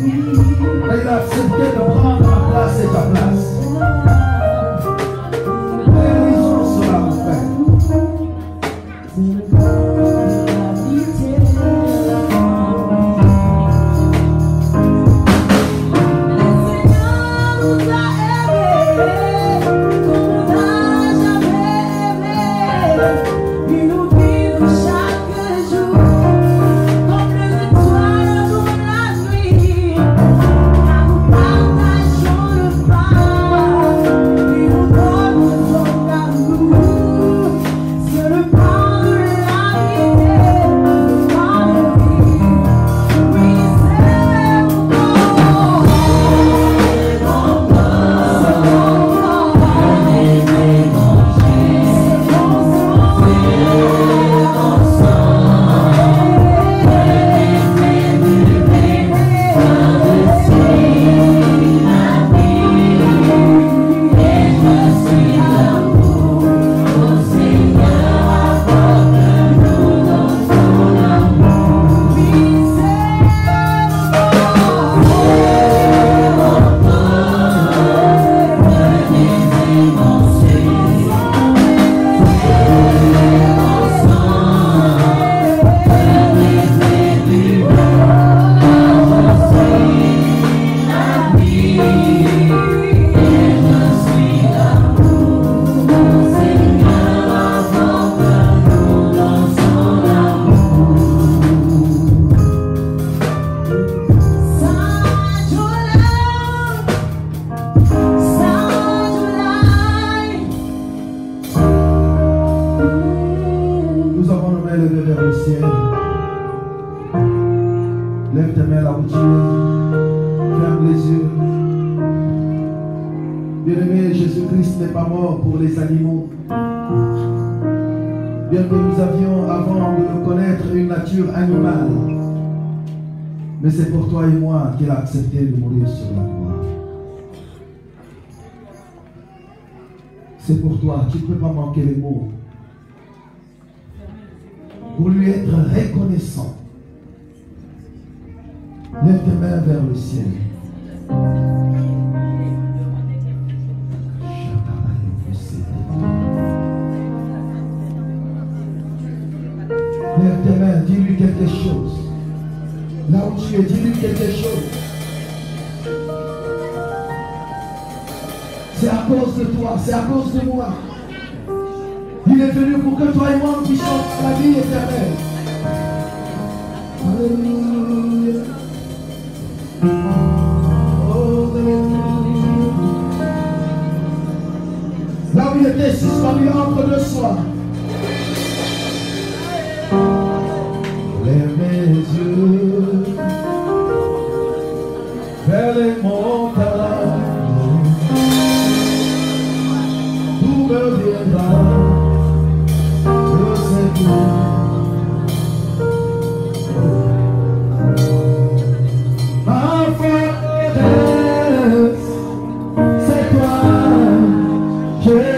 Mais il a accepté de prendre ma place et ta place. Bénissons cela, mon Père. Mais c'est pour toi et moi qu'il a accepté de mourir sur la croix. C'est pour toi, tu ne peux pas manquer les mots. Pour lui être reconnaissant. Lève tes mains vers le ciel. Lève tes mains, dis-lui quelque chose. Là où tu es, dis-lui quelque chose. C'est à cause de toi, c'est à cause de moi. Il est venu pour que toi et moi nous puissions la vie éternelle. Alléluia. Oh, alléluia. Là où il était suspendu entre deux soirs. Lève mes yeux vers les montagnes, d'où me viendra le secours. Ma forteresse, c'est toi, Jésus.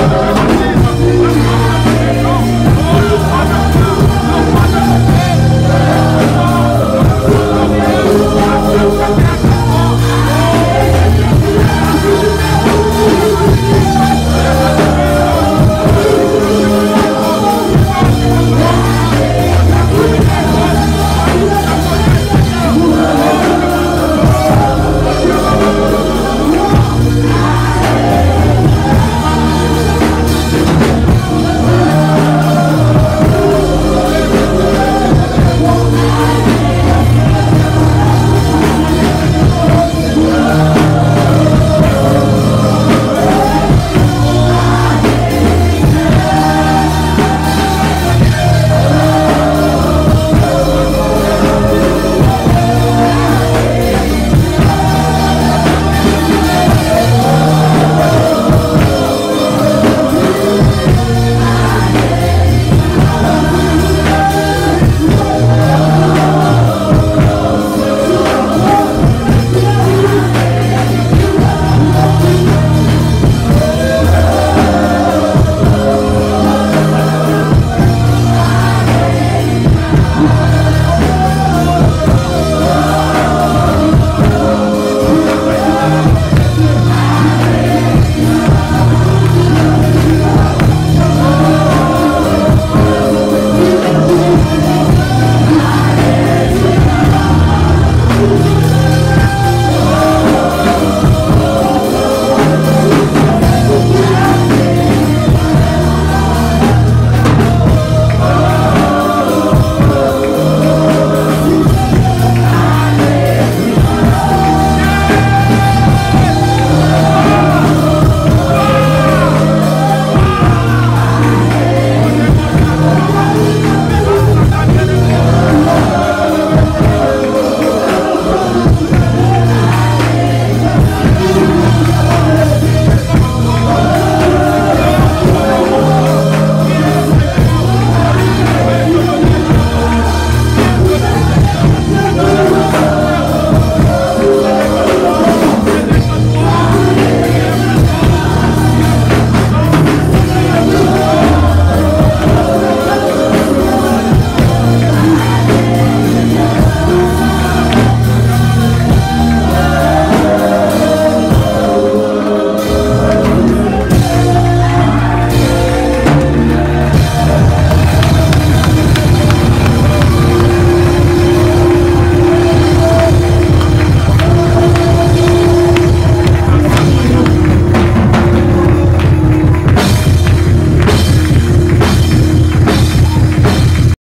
Alléluia.